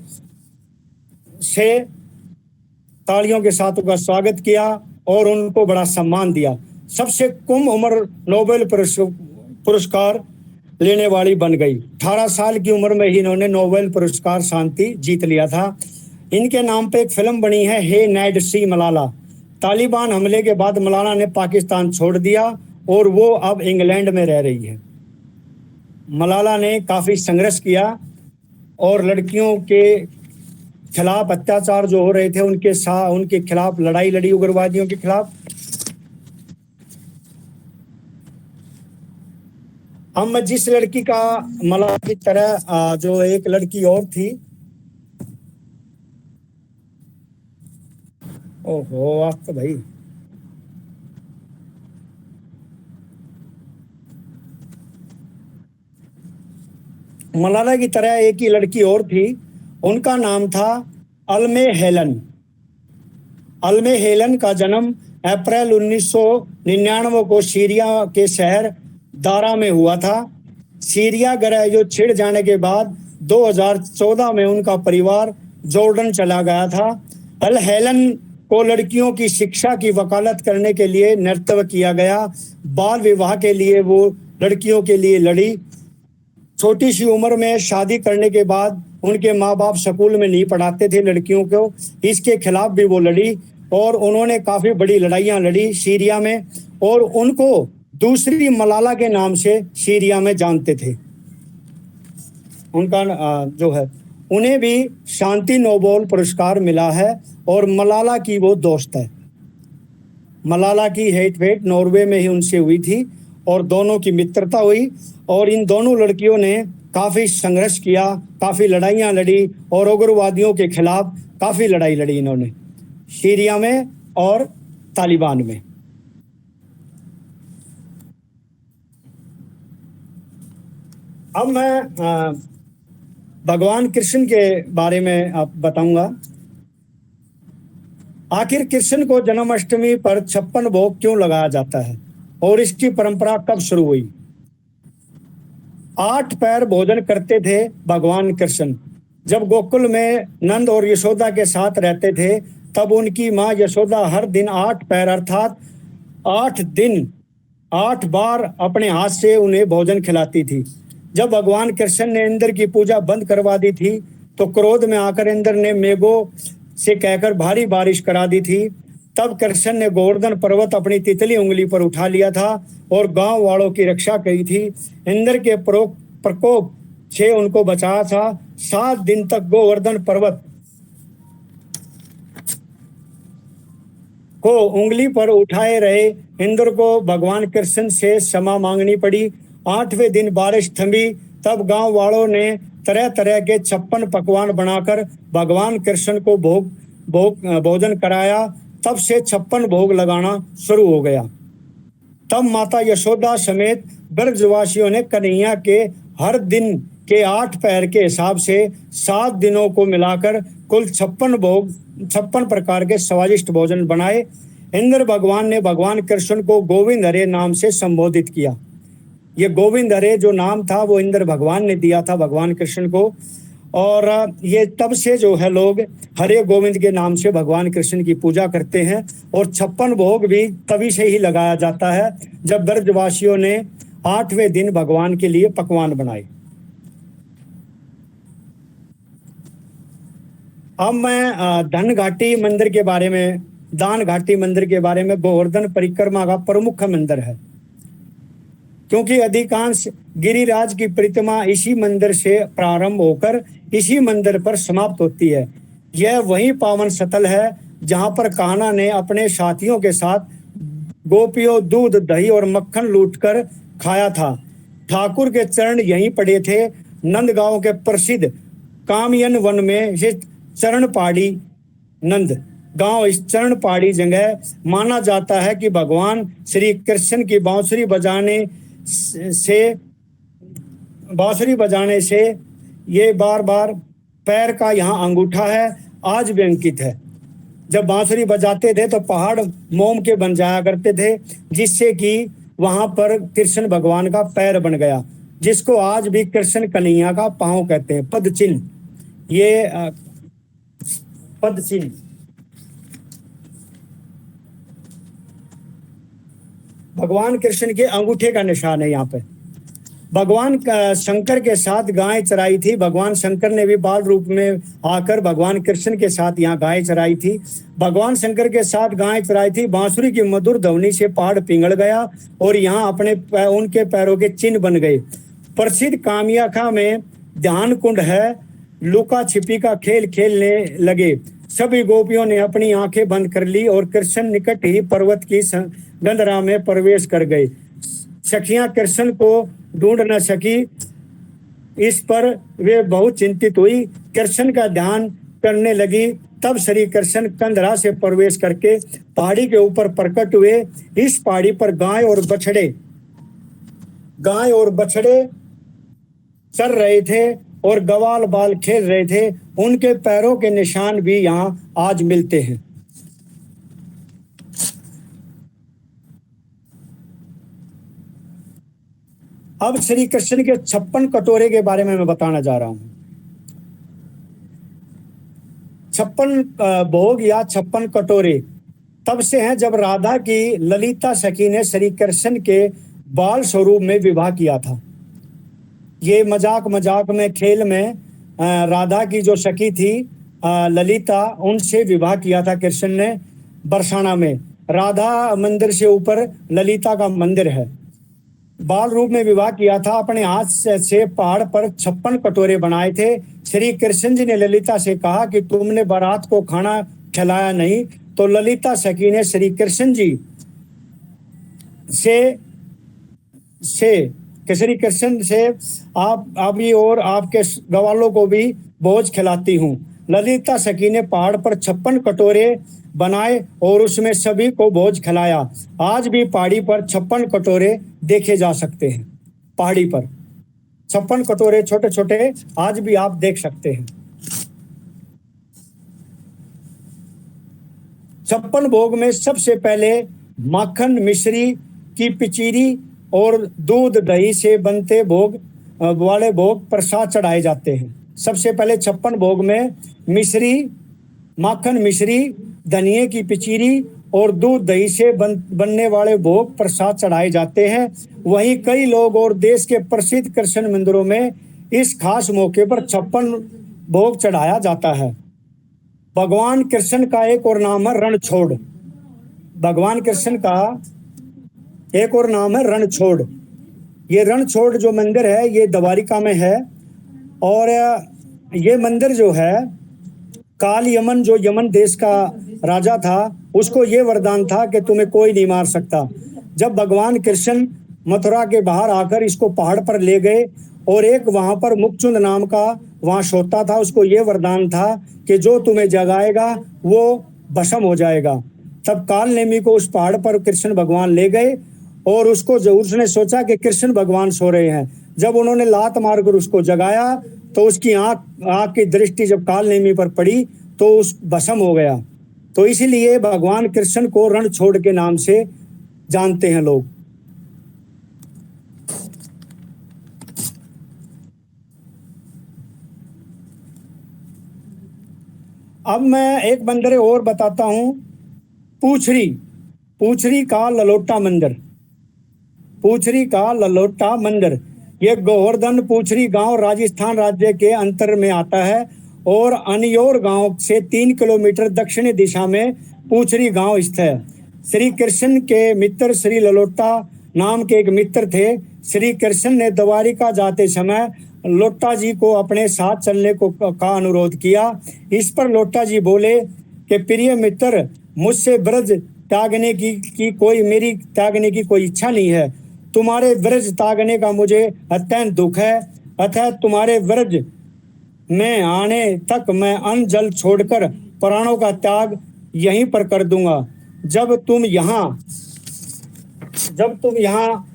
तालियों के साथ उनका स्वागत किया और उनको बड़ा सम्मान दिया। सबसे कम उम्र नोबेल पुरस्कार लेने वाली बन गई। 18 साल की उम्र में ही इन्होंने नोबेल पुरस्कार शांति जीत लिया था। इनके नाम पे एक फिल्म बनी है, हे नाइट सी मलाला। तालिबान हमले के बाद मलाला ने पाकिस्तान छोड़ दिया और वो अब इंग्लैंड में रह रही है। मलाला ने काफ़ी संघर्ष किया और लड़कियों के खिलाफ अत्याचार जो हो रहे थे उनके खिलाफ लड़ाई लड़ी, उग्रवादियों के खिलाफ। हम जिस लड़की का मलाला की तरह जो एक लड़की और थी, ओहो आप तो भाई मलाला की तरह एक ही लड़की और थी, उनका नाम था अल्मे हेलन। अल्मे हेलन का जन्म अप्रैल 1999 को सीरिया के शहर दारा में हुआ था। सीरिया गृह युद्ध छिड़ जाने के बाद 2014 में उनका परिवार जॉर्डन चला गया था। अल हेलन को लड़कियों की शिक्षा की वकालत करने के लिए नेतृत्व किया गया। बाल विवाह के लिए वो लड़कियों के लिए लड़ी। छोटी सी उम्र में शादी करने के बाद उनके माँ बाप स्कूल में नहीं पढ़ाते थे लड़कियों को, इसके खिलाफ भी वो लड़ी और उन्होंने काफी बड़ी लड़ाइयाँ लड़ी सीरिया में, और उनको दूसरी मलाला के नाम से सीरिया में जानते थे। उनका जो है, उन्हें भी शांति नोबेल पुरस्कार मिला है और मलाला की वो दोस्त है। मलाला की हेट वेट नॉर्वे में ही उनसे हुई थी और दोनों की मित्रता हुई, और इन दोनों लड़कियों ने काफ़ी संघर्ष किया, काफ़ी लड़ाइयाँ लड़ी और उग्रवादियों के खिलाफ काफ़ी लड़ाई लड़ी इन्होंने सीरिया में और तालिबान में। अब मैं भगवान कृष्ण के बारे में आप बताऊंगा। आखिर कृष्ण को जन्माष्टमी पर 56 भोग क्यों लगाया जाता है और इसकी परंपरा कब शुरू हुई? 8 पैर भोजन करते थे भगवान कृष्ण। जब गोकुल में नंद और यशोदा के साथ रहते थे तब उनकी माँ यशोदा हर दिन 8 पैर अर्थात 8 दिन 8 बार अपने हाथ से उन्हें भोजन खिलाती थी। जब भगवान कृष्ण ने इंद्र की पूजा बंद करवा दी थी तो क्रोध में आकर इंद्र ने मेघों से कहकर भारी बारिश करा दी थी। तब कृष्ण ने गोवर्धन पर्वत अपनी तितली उंगली पर उठा लिया था और गांव वालों की रक्षा की थी। इंद्र के प्रकोप से उनको बचाया था। 7 दिन तक गोवर्धन पर्वत को उंगली पर उठाए रहे इंद्र को भगवान कृष्ण से क्षमा मांगनी पड़ी। 8वें दिन बारिश थमी, तब गांव वालों ने तरह तरह के 56 पकवान बनाकर भगवान कृष्ण को भोजन कराया। तब से 56 भोग लगाना शुरू हो गया। तब माता यशोदा समेत ब्रजवासियों ने कन्हैया के हर दिन के 8 पैर के हिसाब से 7 दिनों को मिलाकर कुल 56 प्रकार के स्वादिष्ट भोजन बनाए। इंद्र भगवान ने भगवान कृष्ण को गोविंद हरे नाम से संबोधित किया। ये गोविंद हरे जो नाम था वो इंद्र भगवान ने दिया था भगवान कृष्ण को, और ये तब से जो है लोग हरे गोविंद के नाम से भगवान कृष्ण की पूजा करते हैं। और 56 भोग भी तभी से ही लगाया जाता है जब ब्रजवासियों ने 8वें दिन भगवान के लिए पकवान बनाए। अब मैं दान घाटी मंदिर के बारे में, गोवर्धन परिक्रमा का प्रमुख मंदिर है, क्योंकि अधिकांश गिरिराज की प्रतिमा इसी मंदिर से प्रारंभ होकर इसी मंदिर पर समाप्त होती है। यह वही पावन स्थल है जहां पर कान्हा ने अपने साथियों के साथ गोपियों दूध दही और मक्खन लूटकर खाया था। ठाकुर के चरण यहीं पड़े थे। नंदगांव के प्रसिद्ध कामयन वन में स्थित चरण पहाड़ी नंद गांव, इस चरण पहाड़ी जगह माना जाता है कि भगवान श्री कृष्ण की बांसुरी बजाने से ये बार बार पैर का यहाँ अंगूठा है आज भी अंकित है। जब बांसुरी बजाते थे तो पहाड़ मोम के बन जाया करते थे, जिससे कि वहां पर कृष्ण भगवान का पैर बन गया, जिसको आज भी कृष्ण कन्हैया का पांव कहते हैं, पद चिन्ह। ये पद चिन्ह भगवान कृष्ण के अंगूठे का निशान है। यहाँ पे भगवान शंकर के साथ गाय चराई थी। भगवान शंकर ने भी बाल रूप में आकर भगवान कृष्ण के साथ यहाँ गाय चराई थी। भगवान शंकर के साथ गाय चराई थी। बांसुरी की मधुर ध्वनि से पहाड़ पिघल गया और यहाँ उनके पैरों के चिन्ह बन गए। प्रसिद्ध कामयाखा में ध्यान कुंड है। लुका छिपी का खेल खेलने लगे। सभी गोपियों ने अपनी आंखें बंद कर ली और कृष्ण निकट ही पर्वत की गंधरा में प्रवेश कर गए। सखियां कृष्ण को ढूंढ न सकी, इस पर वे बहुत चिंतित हुई। कृष्ण का ध्यान करने लगी। तब श्री कृष्ण कंधरा से प्रवेश करके पहाड़ी के ऊपर प्रकट हुए। इस पहाड़ी पर गाय और बछड़े चल रहे थे और ग्वाल बाल खेल रहे थे, उनके पैरों के निशान भी यहाँ आज मिलते हैं। अब श्री कृष्ण के 56 कटोरे के बारे में मैं बताना जा रहा हूं। 56 भोग या 56 कटोरे तब से हैं जब राधा की ललिता सखी ने श्री कृष्ण के बाल स्वरूप में विवाह किया था। ये मजाक मजाक में, खेल में राधा की जो सखी थी ललिता, उनसे विवाह किया था कृष्ण ने बरसाना में। राधा मंदिर से ऊपर ललिता का मंदिर है। बाल रूप में विवाह किया था। अपने हाथ से पहाड़ पर 56 कटोरे बनाए थे। श्री कृष्ण जी ने ललिता से कहा कि तुमने बारात को खाना खिलाया नहीं, तो ललिता सखी ने श्री कृष्ण जी से श्री कृष्ण से आप अभी और आपके गवालों को भी भोज खिलाती हूँ। ललिता सखी ने पहाड़ पर 56 कटोरे बनाए और उसमें सभी को भोज खिलाया। आज भी पहाड़ी पर 56 कटोरे देखे जा सकते हैं। पहाड़ी पर 56 कटोरे छोटे छोटे आज भी आप देख सकते हैं। 56 भोग में सबसे पहले माखन मिश्री की पिचीरी और दूध दही से बनते भोग वाले भोग प्रसाद चढ़ाए जाते हैं। सबसे पहले 56 भोग में मिश्री, माखन मिश्री, धनिये की पिचीरी और दूध दही से बनने वाले भोग प्रसाद चढ़ाए जाते हैं। वहीं कई लोग और देश के प्रसिद्ध कृष्ण मंदिरों में इस खास मौके पर 56 भोग चढ़ाया जाता है। भगवान कृष्ण का एक और नाम है रणछोड़। भगवान कृष्ण का एक और नाम है रणछोड़। ये रणछोड़ जो मंदिर है ये द्वारिका में है। और ये मंदिर जो है, काल यमन जो यमन देश का राजा था, उसको ये वरदान था कि तुम्हें कोई नहीं मार सकता। जब भगवान कृष्ण मथुरा के बाहर आकर इसको पहाड़ पर ले गए और एक वहां पर मुक्चुंद नाम का वहां सोता था, उसको ये वरदान था कि जो तुम्हें जगाएगा वो भस्म हो जाएगा। तब काल नेमी को उस पहाड़ पर कृष्ण भगवान ले गए और उसने सोचा कि कृष्ण भगवान सो रहे हैं। जब उन्होंने लात मारकर उसको जगाया तो उसकी आंख की दृष्टि जब काल नेमी पर पड़ी तो उस भस्म हो गया। तो इसीलिए भगवान कृष्ण को रणछोड़ के नाम से जानते हैं लोग। अब मैं एक मंदिर और बताता हूं, पूछरी का ललोटा मंदिर। पूछरी का ललोटा मंदिर ये गोवर्धन पूछरी गांव राजस्थान राज्य के अंतर में आता है और अनियोर गांव से 3 किलोमीटर दक्षिणी दिशा में पूछरी गांव स्थित है। श्री कृष्ण के मित्र श्री ललोटा नाम के एक मित्र थे। श्री कृष्ण ने द्वारिका जाते समय लोटा जी को अपने साथ चलने का अनुरोध किया। इस पर लोटा जी बोले कि प्रिय मित्र, मुझसे ब्रज त्यागने की कोई इच्छा नहीं है। तुम्हारे ब्रज त्यागने का मुझे अत्यंत दुख है। अतः तुम्हारे ब्रज में आने तक मैं अन्न जल छोड़कर प्राणों का त्याग यहीं पर कर दूंगा। जब तुम यहाँ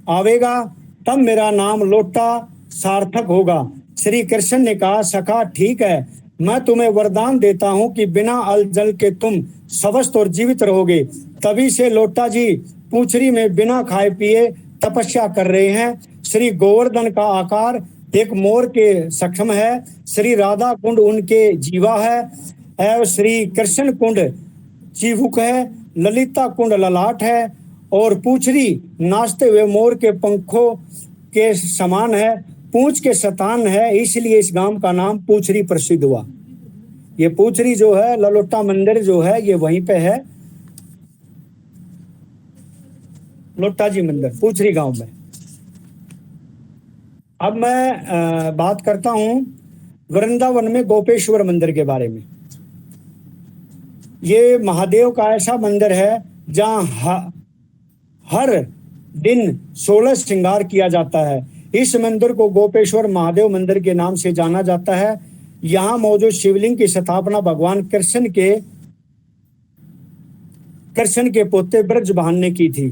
आवेगा तब मेरा नाम लोटा सार्थक होगा। श्री कृष्ण ने कहा, सखा ठीक है, मैं तुम्हें वरदान देता हूँ कि बिना अल जल के तुम स्वस्थ और जीवित रहोगे। तभी से लोटा जी पूछरी में बिना खाए पिए तपस्या कर रहे हैं। श्री गोवर्धन का आकार एक मोर के सक्षम है। श्री राधा कुंड उनके जीवा है और श्री कृष्ण कुंड चिहुक है। ललिता कुंड ललाट है और पूछरी नाचते हुए मोर के पंखों के समान है। पूंछ के शतान है, इसलिए इस गांव का नाम पूछरी प्रसिद्ध हुआ। ये पूछरी जो है, ललोटा मंदिर जो है, ये वहीं पे है, लोटा जी मंदिर पूछरी गांव में। अब मैं बात करता हूं वृंदावन में गोपेश्वर मंदिर के बारे में। ये महादेव का ऐसा मंदिर है जहां हर दिन 16 श्रृंगार किया जाता है। इस मंदिर को गोपेश्वर महादेव मंदिर के नाम से जाना जाता है। यहाँ मौजूद शिवलिंग की स्थापना भगवान कृष्ण के पोते ब्रजभान ने की थी।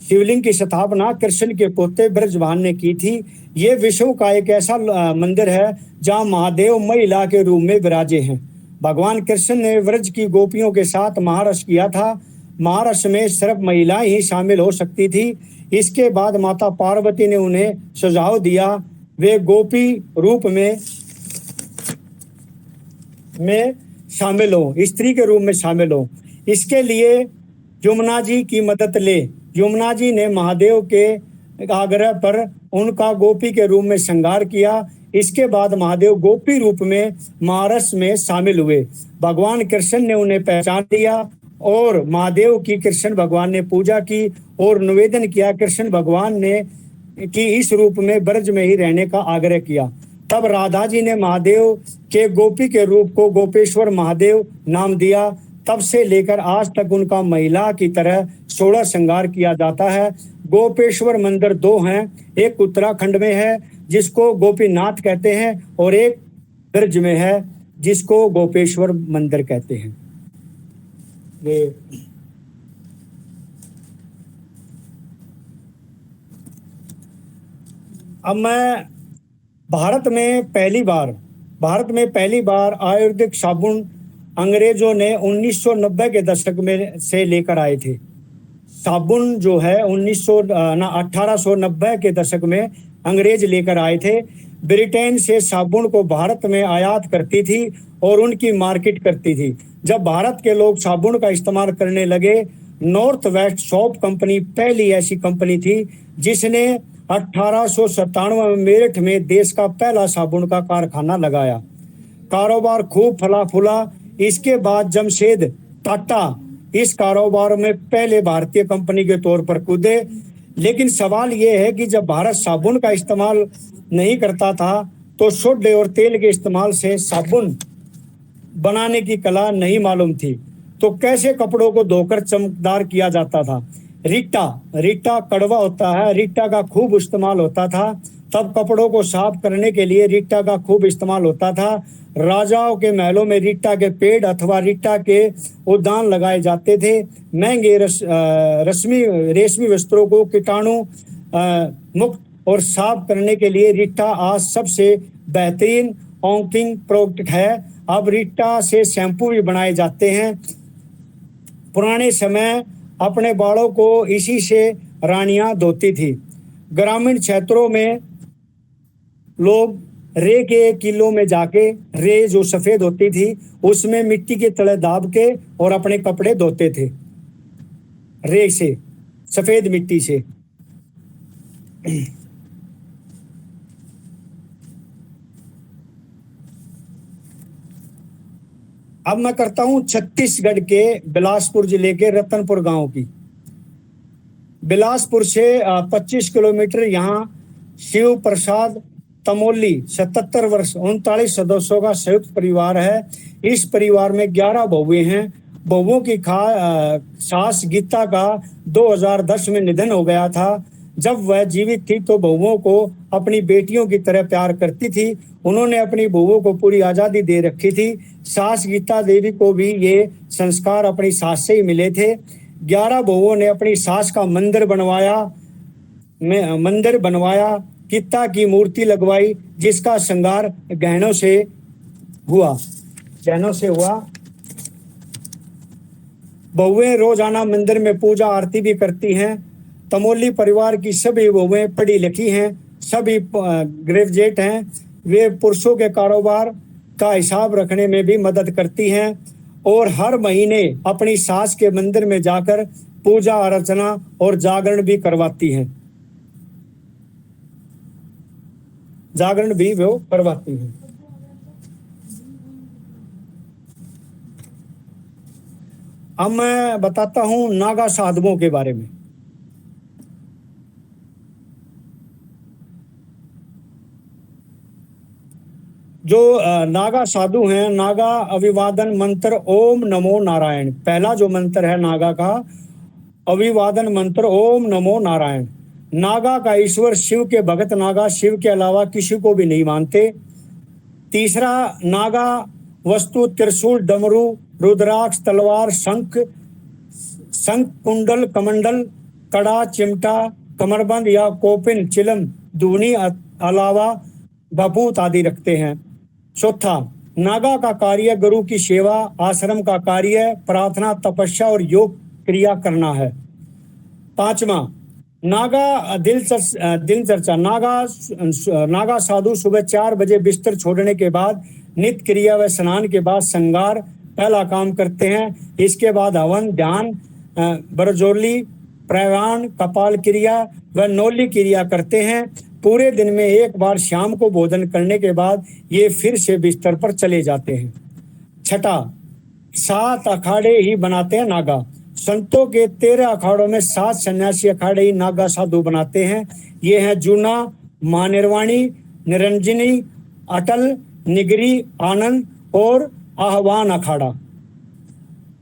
शिवलिंग की स्थापना कृष्ण के पोते ब्रजभान ने की थी। ये विश्व का एक ऐसा मंदिर है जहां महादेव महिला के रूप में विराजे हैं। भगवान कृष्ण ने व्रज की गोपियों के साथ महारस किया था। महारस में सिर्फ महिलाएं ही शामिल हो सकती थी। इसके बाद माता पार्वती ने उन्हें सुझाव दिया वे गोपी रूप में शामिल हो, स्त्री के रूप में शामिल हो। इसके लिए यमुना जी की मदद ले। यमुना जी ने महादेव के आग्रह पर उनका गोपी के रूप में श्रृंगार किया। इसके बाद महादेव गोपी रूप में महारस में शामिल हुए। भगवान कृष्ण ने उन्हें पहचान लिया और महादेव की कृष्ण भगवान ने पूजा की और निवेदन किया। कृष्ण भगवान ने कि इस रूप में ब्रज में ही रहने का आग्रह किया। तब राधा जी ने महादेव के गोपी के रूप को गोपेश्वर महादेव नाम दिया। तब से लेकर आज तक उनका महिला की तरह 16 श्रृंगार किया जाता है। गोपेश्वर मंदिर 2 हैं, एक उत्तराखंड में है जिसको गोपीनाथ कहते हैं और एक ब्रज में है जिसको गोपेश्वर मंदिर कहते हैं। अब मैं भारत में पहली बार आयुर्वेदिक साबुन अंग्रेजों ने 1990 के दशक में से लेकर आए थे। साबुन जो है 1890 के दशक में अंग्रेज लेकर आए थे। ब्रिटेन से साबुन को भारत में आयात करती थी और उनकी मार्केट करती थी। जब भारत के लोग साबुन का इस्तेमाल करने लगे, नॉर्थ वेस्ट सोप कंपनी पहली ऐसी कंपनी थी जिसने 1897 में मेरठ में देश का पहला साबुन का कारखाना लगाया। कारोबार खूब फला फूला। इसके बाद जमशेद टाटा इस कारोबार में पहले भारतीय कंपनी के तौर पर कूदे। लेकिन सवाल यह है कि जब भारत साबुन का इस्तेमाल नहीं करता था तो सोडे और तेल के इस्तेमाल से साबुन बनाने की कला नहीं मालूम थी, तो कैसे कपड़ों को धोकर चमकदार किया जाता था। रीटा कड़वा होता है, रीटा का खूब इस्तेमाल होता था। तब कपड़ों को साफ करने के लिए रीटा का खूब इस्तेमाल होता था। राजाओं के महलों में रीटा के पेड़ अथवा रीटा के उद्यान लगाए जाते थे। महंगे रेशमी वस्त्रों को कीटाणु मुक्त और साफ करने के लिए रीटा आज सबसे बेहतरीन ऑन्किंग प्रोडक्ट है। अब रीटा से शैम्पू भी बनाए जाते हैं। पुराने समय अपने बालों को इसी से रानियां धोती थी। ग्रामीण क्षेत्रों में लोग रे के किलो में जाके, रे जो सफेद होती थी उसमें मिट्टी के तले दाब के और अपने कपड़े धोते थे, रे से, सफेद मिट्टी से। अब मैं करता हूं छत्तीसगढ़ के बिलासपुर जिले के रतनपुर गांव की। बिलासपुर से 25 किलोमीटर यहाँ शिव प्रसाद तमोली 77 वर्ष 39 सदस्यों का संयुक्त परिवार है। इस परिवार में 11 बहुएं हैं। बहुओं की सास गीता का 2010 में निधन हो गया था। जब वह जीवित थी तो बहुओं को अपनी बेटियों की तरह प्यार करती थी। उन्होंने अपनी बहुओं को पूरी आज़ादी दे रखी थी। सास गीता देवी को भी ये संस्कार अपनी सास से ही मिले थे। 11 बहुओं ने अपनी सास का मंदिर बनवाया, गीता की मूर्ति लगवाई जिसका श्रृंगार गहनों से हुआ। बहुएं रोजाना मंदिर में पूजा आरती भी करती हैं। तमोली परिवार की सभी बहुएं पढ़ी लिखी हैं, सभी ग्रेजुएट हैं। वे पुरुषों के कारोबार का हिसाब रखने में भी मदद करती हैं और हर महीने अपनी सास के मंदिर में जाकर पूजा अर्चना और जागरण भी करवाती हैं। अब मैं बताता हूं नागा साधुओं के बारे में। जो नागा साधु हैं, नागा अभिवादन मंत्र ओम नमो नारायण। पहला जो मंत्र है नागा का अभिवादन मंत्र ओम नमो नारायण। नागा का ईश्वर शिव के भगत नागा शिव के अलावा किसी को भी नहीं मानते। तीसरा नागा वस्तु त्रिशूल, डमरू, रुद्राक्ष, तलवार, शंख, कुंडल, कमंडल, कड़ा, चिमटा, कमरबंद या कोपिन, चिलम, दूनी अलावा बपूत आदि रखते हैं। चौथा, नागा का कार्य गुरु की सेवा, आश्रम का कार्य प्रार्थना, तपस्या और योग क्रिया करना है। पांचवा, नागा दिनचर्या। नागा साधु सुबह 4 बजे बिस्तर छोड़ने के बाद नित्य क्रिया व स्नान के बाद श्रृंगार पहला काम करते हैं। इसके बाद हवन, ध्यान, बरजोली, प्राणायाम, कपाल क्रिया व नौली क्रिया करते हैं। पूरे दिन में एक बार शाम को भोजन करने के बाद ये फिर से बिस्तर पर चले जाते हैं। छठा, 7 अखाड़े ही बनाते हैं नागा। संतों के 13 अखाड़ों में 7 सन्यासी अखाड़े ही नागा साधु बनाते हैं। ये हैं जूना, महानिर्वाणी, निरंजनी, अटल, निगरी, आनंद और आह्वान अखाड़ा।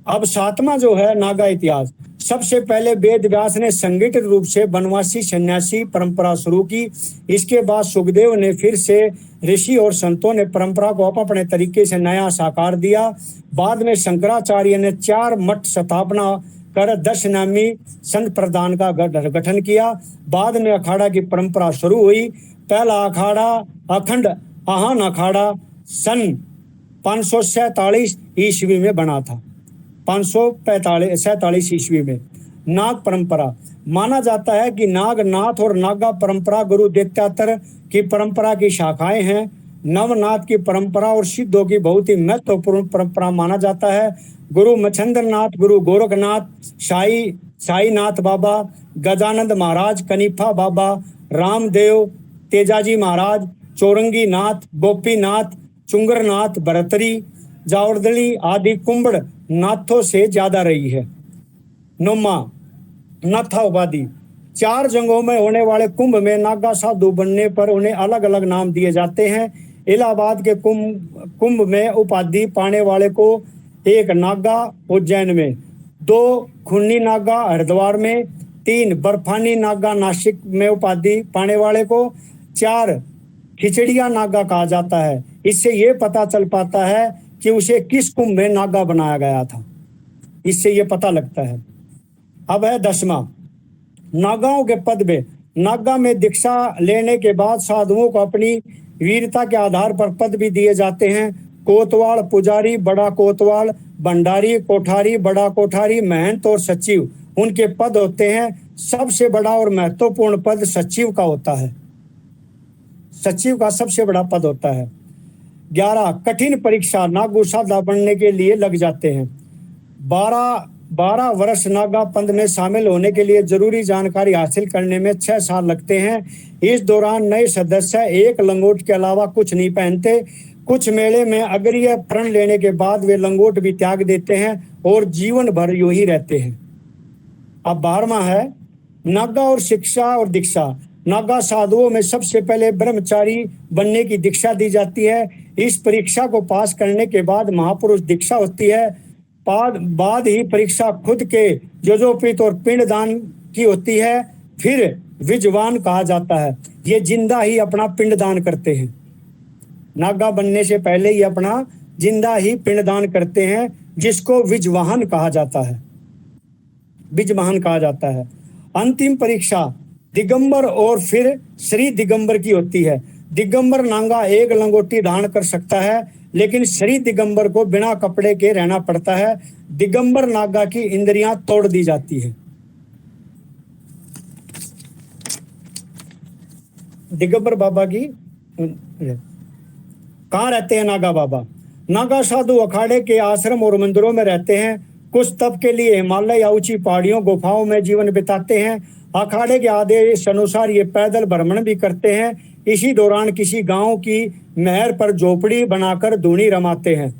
अब 7वां जो है नागा इतिहास। सबसे पहले वेद व्यास ने संगठित रूप से वनवासी सन्यासी परंपरा शुरू की। इसके बाद सुखदेव ने फिर से ऋषि और संतों ने परंपरा को अपने तरीके से नया साकार दिया। बाद में शंकराचार्य ने 4 मठ स्थापना कर 10 नामी संत प्रदान का गठन किया। बाद में अखाड़ा की परंपरा शुरू हुई। पहला अखाड़ा अखंड आहान अखाड़ा सन 547 ईस्वी में बना था। 547 ईस्वी में। नाग परंपरा। माना जाता है कि नाग नाथ और नागा परंपरा गुरु दत्तात्रेय की परंपरा की शाखाएं हैं। नवनाथ की परंपरा और सिद्धों की बहुत ही महत्वपूर्ण परंपरा माना जाता है। गुरु मच्छिंद्र नाथ, गुरु गोरखनाथ, साईनाथ बाबा, गजानंद महाराज, कनिफा बाबा, रामदेव, तेजाजी महाराज, चौरंगी नाथ, गोपीनाथ, चुंगरनाथ, भरतरी, जावरदली आदि कुंभड़ नाथों से ज्यादा रही है। नौमा, नाथा उपाधि। 4 जगहों में होने वाले कुंभ में नागा साधु बनने पर उन्हें अलग अलग नाम दिए जाते हैं। इलाहाबाद के कुंभ में उपाधि पाने वाले को 1 नागा उज्जैन में, 2 खुन्नी नागा हरिद्वार में, 3 बर्फानी नागा नासिक में उपाधि पाने वाले को, 4 खिचड़िया नागा कहा जाता है। इससे ये पता चल पाता है कि उसे किस कुंभ में नागा बनाया गया था, इससे ये पता लगता है। अब है 10वां, नागाओं के पद में। नागा में दीक्षा लेने के बाद साधुओं को अपनी वीरता के आधार पर पद भी दिए जाते हैं। कोतवाल, पुजारी, बड़ा कोतवाल, भंडारी, कोठारी, बड़ा कोठारी, महंत और सचिव उनके पद होते हैं। सबसे बड़ा और महत्वपूर्ण पद सचिव का होता है। सचिव का सबसे बड़ा पद होता है। 11, कठिन परीक्षा नागु साधा बनने के लिए लग जाते हैं। 12 वर्ष नागा पंथ में शामिल होने के लिए जरूरी जानकारी हासिल करने में 6 साल लगते हैं। इस दौरान नए सदस्य एक लंगोट के अलावा कुछ नहीं पहनते। कुछ मेले में अग्रिय प्रण लेने के बाद वे लंगोट भी त्याग देते हैं और जीवन भर यूं ही रहते हैं। अब 12वां है नागा और शिक्षा और दीक्षा। नागा साधुओं में सबसे पहले ब्रह्मचारी बनने की दीक्षा दी जाती है। इस परीक्षा को पास करने के बाद महापुरुष दीक्षा होती है। बाद ही परीक्षा खुद के यजोपित और पिंडदान की होती है। फिर विजवान कहा जाता है। ये जिंदा ही अपना पिंडदान करते हैं। नागा बनने से पहले ही अपना जिंदा ही पिंडदान करते हैं, जिसको विजवाहन कहा जाता है। विजवाहन कहा जाता है। अंतिम परीक्षा दिगंबर और फिर श्री दिगंबर की होती है। दिगंबर नागा एक लंगोटी धारण कर सकता है, लेकिन श्री दिगंबर को बिना कपड़े के रहना पड़ता है। दिगंबर नागा की इंद्रियां तोड़ दी जाती है। दिगंबर बाबा की कहाँ रहते हैं नागा बाबा? नागा साधु अखाड़े के आश्रम और मंदिरों में रहते हैं। कुछ तप के लिए हिमालय या ऊंची पहाड़ियों गुफाओं में जीवन बिताते हैं। अखाड़े के आदेश अनुसार ये पैदल भ्रमण भी करते हैं। इसी दौरान किसी गांव की नहर पर झोपड़ी बनाकर धूनी रमाते हैं।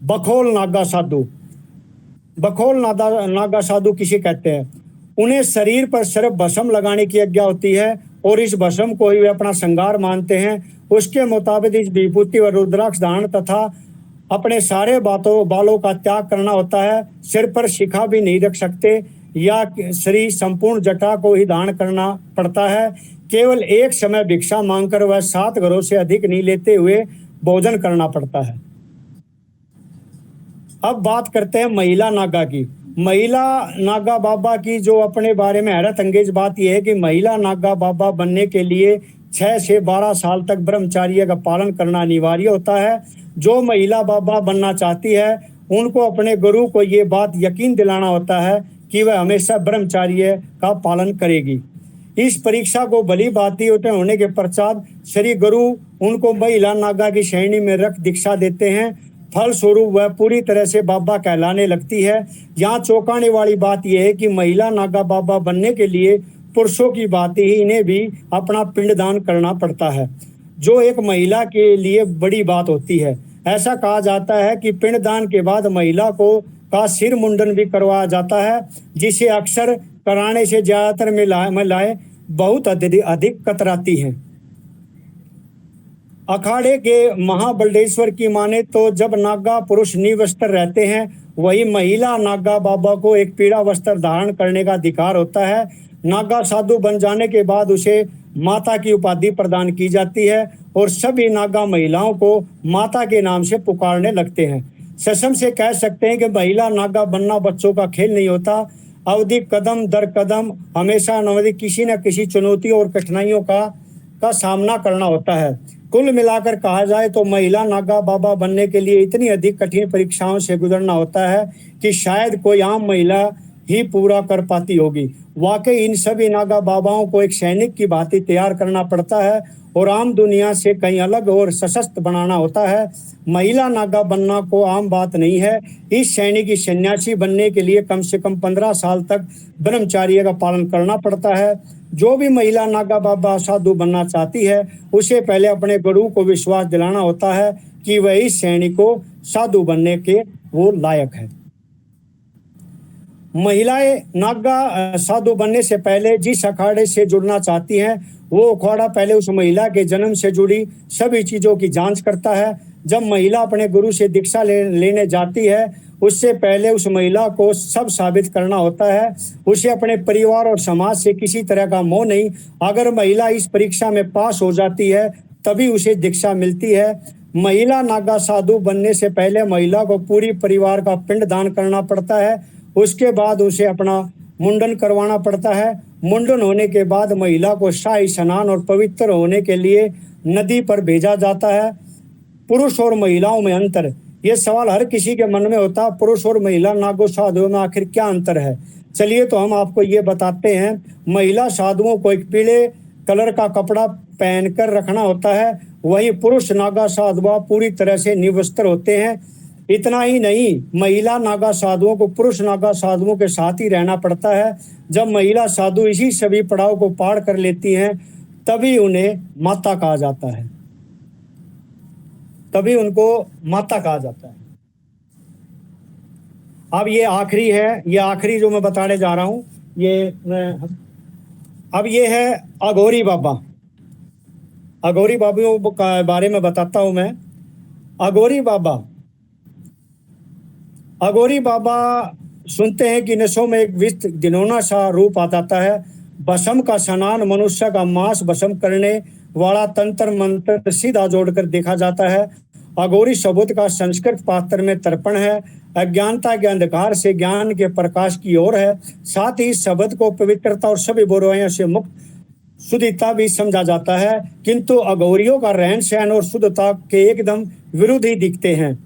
बखोल नागा साधु। बखोल नागा साधु किसे कहते हैं? उन्हें शरीर पर सिर्फ भस्म लगाने की आज्ञा होती है और इस भस्म को ही वे अपना श्रृंगार मानते हैं। उसके मुताबिक इस विभूति व रुद्राक्ष धारण तथा अपने सारे बालों का त्याग करना होता है। सिर पर शिखा भी नहीं रख सकते या श्री संपूर्ण जटा को ही धारण करना पड़ता है। केवल एक समय भिक्षा मांगकर वह 7 घरों से अधिक नहीं लेते हुए भोजन करना पड़ता है। अब बात करते हैं महिला नागा की। महिला नागा बाबा की जो अपने बारे में हैरत अंगेज बात यह है कि महिला नागा बाबा बनने के लिए 6 से 12 साल तक ब्रह्मचर्य का पालन करना अनिवार्य होता है। जो महिला बाबा बनना चाहती है उनको अपने गुरु को ये बात यकीन दिलाना होता है कि वह हमेशा ब्रह्मचर्य का पालन करेगी। इस परीक्षा को भली भांति उत्तीर्ण होने के पश्चात श्री गुरु उनको महिला नागा की श्रेणी में रख दीक्षा देते हैं। फलस्वरूप वह पूरी तरह से बाबा कहलाने लगती है। यहाँ चौंकाने वाली बात यह है कि महिला नागा बाबा बनने के लिए पुरुषों की भांति ही इन्हें भी अपना पिंडदान करना पड़ता है, जो एक महिला के लिए बड़ी बात होती है। ऐसा कहा जाता है कि पिंडदान के बाद महिला का सिर मुंडन भी करवाया जाता है, जिसे अक्सर कराने से ज्यादातर महिलाएं बहुत अधिक कतराती हैं। अखाड़े के महाबलेश्वर की माने तो जब नागा पुरुष निवस्त्र रहते हैं, वही महिला नागा बाबा को एक पीला वस्त्र धारण करने का अधिकार होता है। नागा साधु बन जाने के बाद उसे माता की उपाधि प्रदान की जाती है और सभी नागा महिलाओं को माता के नाम से पुकारने लगते हैं। ससम से कह सकते हैं कि महिला नागा बनना बच्चों का खेल नहीं होता। अवधि कदम दर कदम हमेशा अनवधि किसी न किसी चुनौतियों और कठिनाइयों का सामना करना होता है। कुल मिलाकर कहा जाए तो महिला नागा बाबा बनने के लिए इतनी अधिक कठिन परीक्षाओं से गुजरना होता है कि शायद कोई आम महिला ही पूरा कर पाती होगी। वाकई इन सभी नागा बाबाओं को एक सैनिक की भांति तैयार करना पड़ता है और आम दुनिया से कहीं अलग और सशक्त बनाना होता है। महिला नागा बनना को आम बात नहीं है। इस सैनिक सन्यासी बनने के लिए कम से कम 15 साल तक ब्रह्मचर्य का पालन करना पड़ता है। जो भी महिला नागा बाबा साधु बनना चाहती है उसे पहले अपने गुरु को विश्वास दिलाना होता है कि वह इस सैनिक को साधु बनने के वो लायक है। महिलाएं नागा साधु बनने से पहले जिस अखाड़े से जुड़ना चाहती हैं वो अखाड़ा पहले उस महिला के जन्म से जुड़ी सभी चीजों की जांच करता है। जब महिला अपने गुरु से दीक्षा लेने जाती है उससे पहले उस महिला को सब साबित करना होता है। उसे अपने परिवार और समाज से किसी तरह का मोह नहीं। अगर महिला इस परीक्षा में पास हो जाती है तभी उसे दीक्षा मिलती है। महिला नागा साधु बनने से पहले महिला को पूरी परिवार का पिंड दान करना पड़ता है। उसके बाद उसे अपना मुंडन करवाना पड़ता है। मुंडन होने के बाद महिला को शाही स्नान और पवित्र होने के लिए नदी पर भेजा जाता है। पुरुष और महिलाओं में अंतर, ये सवाल हर किसी के मन में होता। पुरुष और महिला नागो साधुओं में आखिर क्या अंतर है? चलिए तो हम आपको ये बताते हैं। महिला साधुओं को एक पीले कलर का कपड़ा पहनकर रखना होता है, वही पुरुष नागा साधुआ पूरी तरह से निवस्त्र होते हैं। इतना ही नहीं, महिला नागा साधुओं को पुरुष नागा साधुओं के साथ ही रहना पड़ता है। जब महिला साधु इसी सभी पड़ाव को पार कर लेती हैं तभी उन्हें माता कहा जाता है, तभी उनको माता कहा जाता है। अब ये आखिरी है, ये आखिरी जो मैं बताने जा रहा हूं अब ये है अघोरी बाबा। अघोरी बाबा के बारे में बताता हूं मैं। अघोरी बाबा सुनते हैं कि नशों में एक विस्त घिनौना सा रूप आ जाता है। भस्म का स्नान, मनुष्य का मांस भस्म करने वाला तंत्र मंत्र सीधा जोड़कर देखा जाता है। अघोरी शब्द का संस्कृत पात्र में तर्पण है, अज्ञानता के अंधकार से ज्ञान के प्रकाश की ओर है। साथ ही शब्द को पवित्रता और सभी बुराइयों से मुक्त शुद्धता भी समझा जाता है। किंतु अघोरियों का रहन सहन और शुद्धता के एकदम विरुद्ध ही दिखते हैं।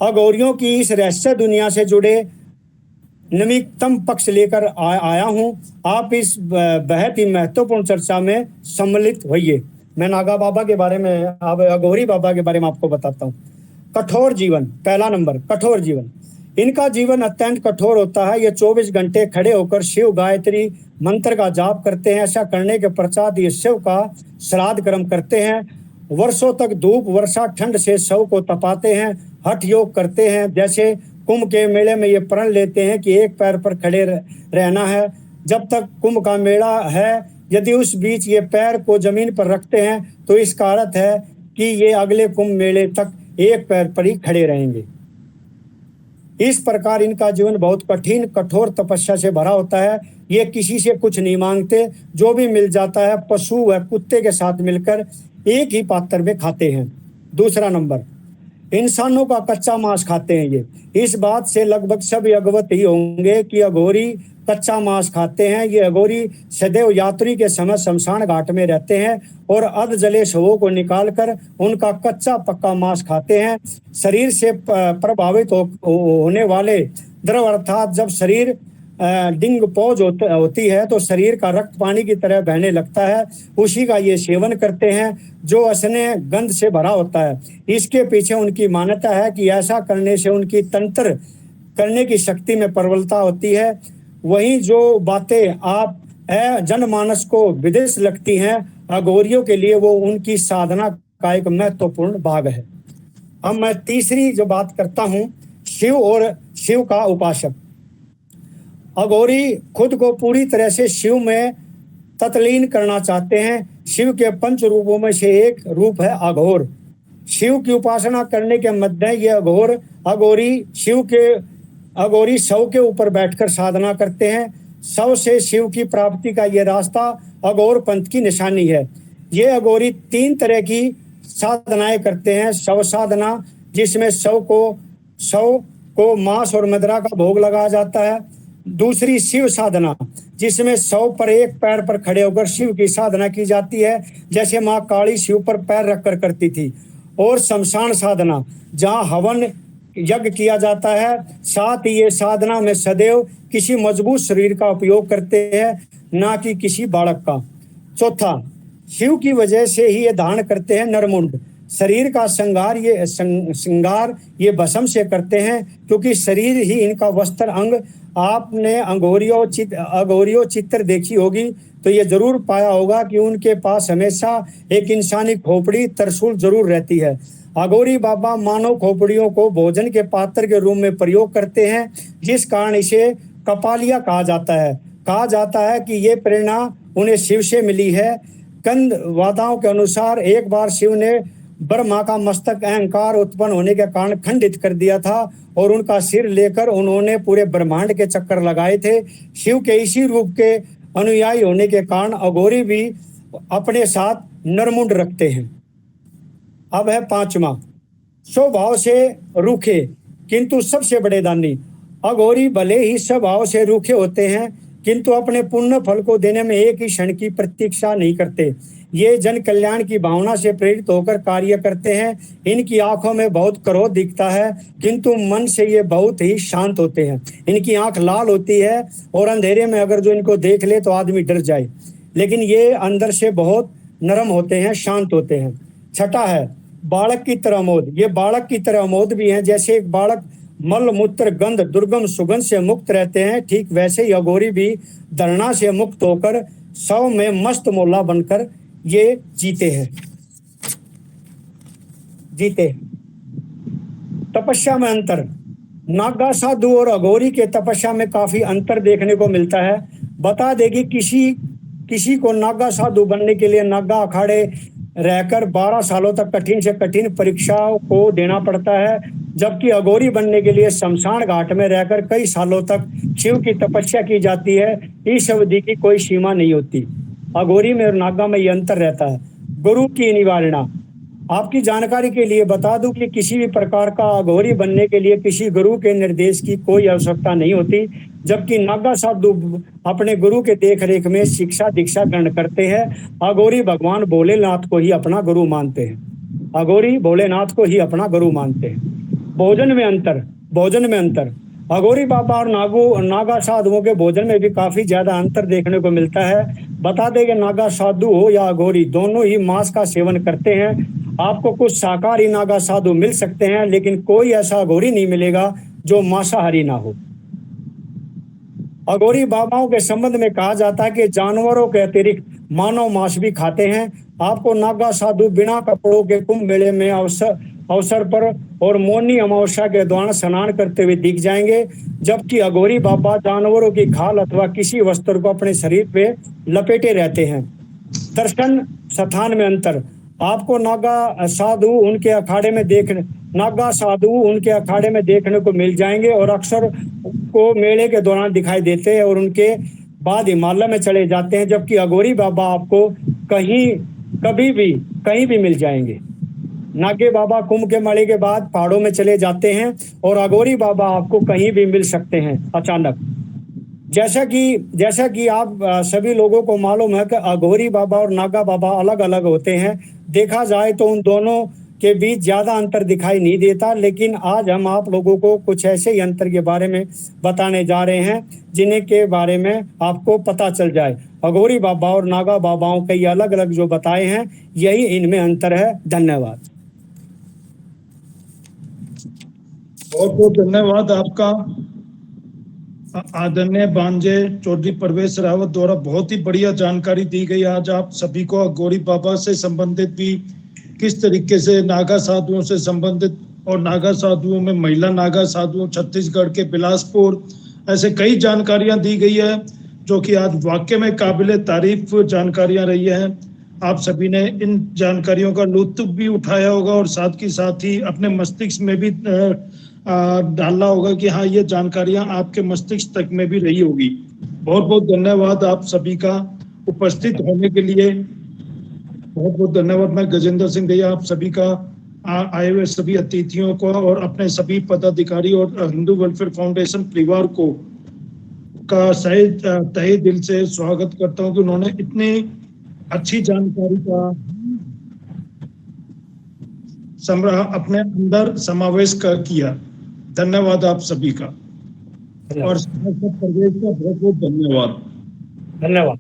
अघोरियों की इस रहस्य दुनिया से जुड़े नवीनतम पक्ष लेकर आया हूं। आप इस बहुत ही महत्वपूर्ण चर्चा में सम्मिलित होइए। मैं नागा बाबा के बारे में, अब अघोरी बाबा के बारे में आपको बताता हूं। कठोर जीवन, पहला नंबर कठोर जीवन। इनका जीवन अत्यंत कठोर होता है। ये 24 घंटे खड़े होकर शिव गायत्री मंत्र का जाप करते हैं। ऐसा करने के पश्चात ये शिव का श्राद्ध कर्म करते हैं। वर्षों तक धूप वर्षा ठंड से शव को तपाते हैं, हठ योग करते हैं। जैसे कुंभ के मेले में ये प्रण लेते हैं कि एक पैर पर खड़े रहना है जब तक कुंभ का मेला है। यदि उस बीच ये पैर को जमीन पर रखते हैं तो इसका अर्थ है कि ये अगले कुंभ मेले तक एक पैर पर ही खड़े रहेंगे। इस प्रकार इनका जीवन बहुत कठिन कठोर तपस्या से भरा होता है। ये किसी से कुछ नहीं मांगते, जो भी मिल जाता है पशु व कुत्ते के साथ मिलकर एक ही पात्र में खाते हैं। दूसरा नंबर, इंसानों का कच्चा मांस खाते हैं ये। इस बात से लगभग सब अवगत ही होंगे कि अघोरी कच्चा मांस खाते हैं। ये अघोरी सदैव यात्री के समय शमशान घाट में रहते हैं और अध जले शवों को निकालकर उनका कच्चा पक्का मांस खाते हैं। शरीर से प्रभावित होने वाले द्रव अर्थात जब शरीर डिंग पौज होती है तो शरीर का रक्त पानी की तरह बहने लगता है, उसी का ये सेवन करते हैं जो असने गंध से भरा होता है। इसके पीछे उनकी मान्यता है कि ऐसा करने से उनकी तंत्र करने की शक्ति में प्रबलता होती है। वहीं जो बातें आप जनमानस को विदेश लगती हैं, अघोरियों के लिए वो उनकी साधना का एक महत्वपूर्ण भाग है। अब मैं तीसरी जो बात करता हूँ, शिव और शिव का उपासक। अघोरी खुद को पूरी तरह से शिव में तत्लीन करना चाहते हैं। शिव के पंच रूपों में से एक रूप है अघोर। शिव की उपासना करने के मध्य ये अघोरी शव के ऊपर बैठकर साधना करते हैं। शव से शिव की प्राप्ति का ये रास्ता अघोर पंथ की निशानी है। ये अघोरी 3 तरह की साधनाएं करते हैं। शव साधना, जिसमें शव को मांस और मदिरा का भोग लगाया जाता है। दूसरी शिव साधना, जिसमें शव पर एक पैर पर खड़े होकर शिव की साधना की जाती है, जैसे माँ काली शिव पर पैर रखकर करती थी। और शमशान साधना, जहाँ हवन यज्ञ किया जाता है। साथ ही ये साधना में सदैव किसी मजबूत शरीर का उपयोग करते हैं, ना कि किसी बालक का। चौथा, शिव की वजह से ही ये धारण करते हैं नरमुंड। शरीर का श्रृंगार ये भस्म से करते हैं, क्योंकि शरीर ही इनका वस्त्र अंग। आपने अघोरियों चित्र देखी होगी तो ये जरूर पाया होगा कि उनके पास हमेशा एक इंसानी खोपड़ी त्रिशूल जरूर रहती है। अघोरी बाबा मानव खोपड़ियों को भोजन के पात्र के रूप में प्रयोग करते हैं, जिस कारण इसे कपालिया कहा जाता है। कहा जाता है कि ये प्रेरणा उन्हें शिव से मिली है। कंद वादाओं के अनुसार एक बार शिव ने ब्रह्मा का मस्तक अहंकार उत्पन्न होने के कारण खंडित कर दिया था और उनका सिर लेकर उन्होंने पूरे ब्रह्मांड के चक्कर लगाए थे। शिव के इसी रूप के अनुयायी होने के कारण अघोरी भी अपने साथ नरमुंड रखते हैं। अब है 5वां, स्वभाव से रूखे किंतु सबसे बड़े दानी। अघोरी भले ही स्वभाव से रूखे होते हैं, किंतु अपने पुण्य फल को देने में एक ही क्षण की प्रतीक्षा नहीं करते। ये जन कल्याण की भावना से प्रेरित होकर कार्य करते हैं। इनकी आंखों में बहुत क्रोध दिखता है, किंतु मन से ये बहुत ही शांत होते हैं। इनकी आंख लाल होती है और अंधेरे में अगर जो इनको देख ले तो आदमी डर जाए, लेकिन ये अंदर से बहुत नरम होते हैं, शांत होते हैं। छठा है बालक की तरह अमोद। ये बालक की तरह अमोद भी हैं। जैसे एक बालक मल मूत्र गंध दुर्गम सुगंध से मुक्त रहते हैं, ठीक वैसे ही अघोरी भी धरणा से मुक्त होकर शव में मस्त मोला बनकर ये जीते हैं। तपस्या में अंतर। नागा साधु और अघोरी के तपस्या में काफी अंतर देखने को मिलता है। बता देगी किसी को नागा साधु बनने के लिए नागा अखाड़े रहकर 12 सालों तक कठिन से कठिन परीक्षाओं को देना पड़ता है, जबकि अघोरी बनने के लिए शमशान घाट में रहकर कई सालों तक शिव की तपस्या की जाती है। इस अवधि की कोई सीमा नहीं होती। अघोरी में और नागा में ये अंतर रहता है। गुरु की निवारणा। आपकी जानकारी के लिए बता दूं कि किसी भी प्रकार का अघोरी बनने के लिए किसी गुरु के निर्देश की कोई आवश्यकता नहीं होती, जबकि नागा साधु अपने गुरु के देखरेख में शिक्षा दीक्षा ग्रहण करते हैं। अघोरी भगवान भोलेनाथ को ही अपना गुरु मानते हैं। अघोरी भोलेनाथ को ही अपना गुरु मानते हैं। भोजन में अंतर। अघोरी बाबा और नागा साधुओं के भोजन में भी काफी ज्यादा अंतर देखने को मिलता है। बता दें कि नागा साधु हो या अघोरी, दोनों ही मांस का सेवन करते हैं। आपको कुछ शाकाहारी नागा साधु मिल सकते हैं, लेकिन कोई ऐसा अघोरी नहीं मिलेगा जो मांसाहारी ना हो। अघोरी बाबाओं के संबंध में कहा जाता है कि जानवरों के अतिरिक्त मानव मांस भी खाते हैं। आपको नागा साधु बिना कपड़ों के कुंभ मेले में अवसर पर और मौनी अमावस्या के दौरान स्नान करते हुए दिख जाएंगे, जबकि अघोरी बाबा जानवरों की खाल अथवा किसी वस्त्र को अपने शरीर पे लपेटे रहते हैं। दर्शन स्थान में अंतर। आपको नागा साधु उनके अखाड़े में देखने को मिल जाएंगे और अक्सर को मेले के दौरान दिखाई देते हैं और उनके बाद हिमालय में चले जाते हैं, जबकि अघोरी बाबा आपको कहीं भी मिल जाएंगे। नागे बाबा कुंभ के मेले के बाद पहाड़ों में चले जाते हैं और अघोरी बाबा आपको कहीं भी मिल सकते हैं अचानक। जैसा कि आप सभी लोगों को मालूम है कि अघोरी बाबा और नागा बाबा अलग अलग होते हैं। देखा जाए तो उन दोनों के बीच ज्यादा अंतर दिखाई नहीं देता, लेकिन आज हम आप लोगों को कुछ ऐसे ही अंतर के बारे में बताने जा रहे हैं जिन्हें के बारे में आपको पता चल जाए। अघोरी बाबा और नागा बाबाओं के ये अलग अलग जो बताए हैं, यही इनमें अंतर है। धन्यवाद। बहुत बहुत धन्यवाद आपका आदरणीय भांजे चौधरी प्रवेश रावत द्वारा बहुत ही बढ़िया जानकारी दी गई। आज आप सभी को अघोरी बाबा से संबंधित भी, किस तरीके से नागा साधुओं से संबंधित और नागा साधुओं में महिला नागा साधुओं छत्तीसगढ़ के बिलासपुर, ऐसे कई जानकारियां दी गई है जो कि आज वाकई में काबिले तारीफ जानकारियां रही हैं। आप सभी ने इन जानकारियों का लुत्फ भी उठाया होगा और साथ ही अपने मस्तिष्क में भी डालना होगा कि हाँ, ये जानकारियां आपके मस्तिष्क तक में भी रही होगी। बहुत बहुत धन्यवाद आप सभी का उपस्थित होने के लिए। बहुत बहुत धन्यवाद। मैं गजेंद्र सिंह दैया आप सभी का आए हुए सभी अतिथियों को और अपने सभी पदाधिकारी और हिंदू वेलफेयर फाउंडेशन परिवार को का तहे दिल से स्वागत करता हूं कि उन्होंने इतनी अच्छी जानकारी का अपने अंदर समावेश किया। धन्यवाद आप सभी का और प्रवेश का बहुत बहुत धन्यवाद। धन्यवाद।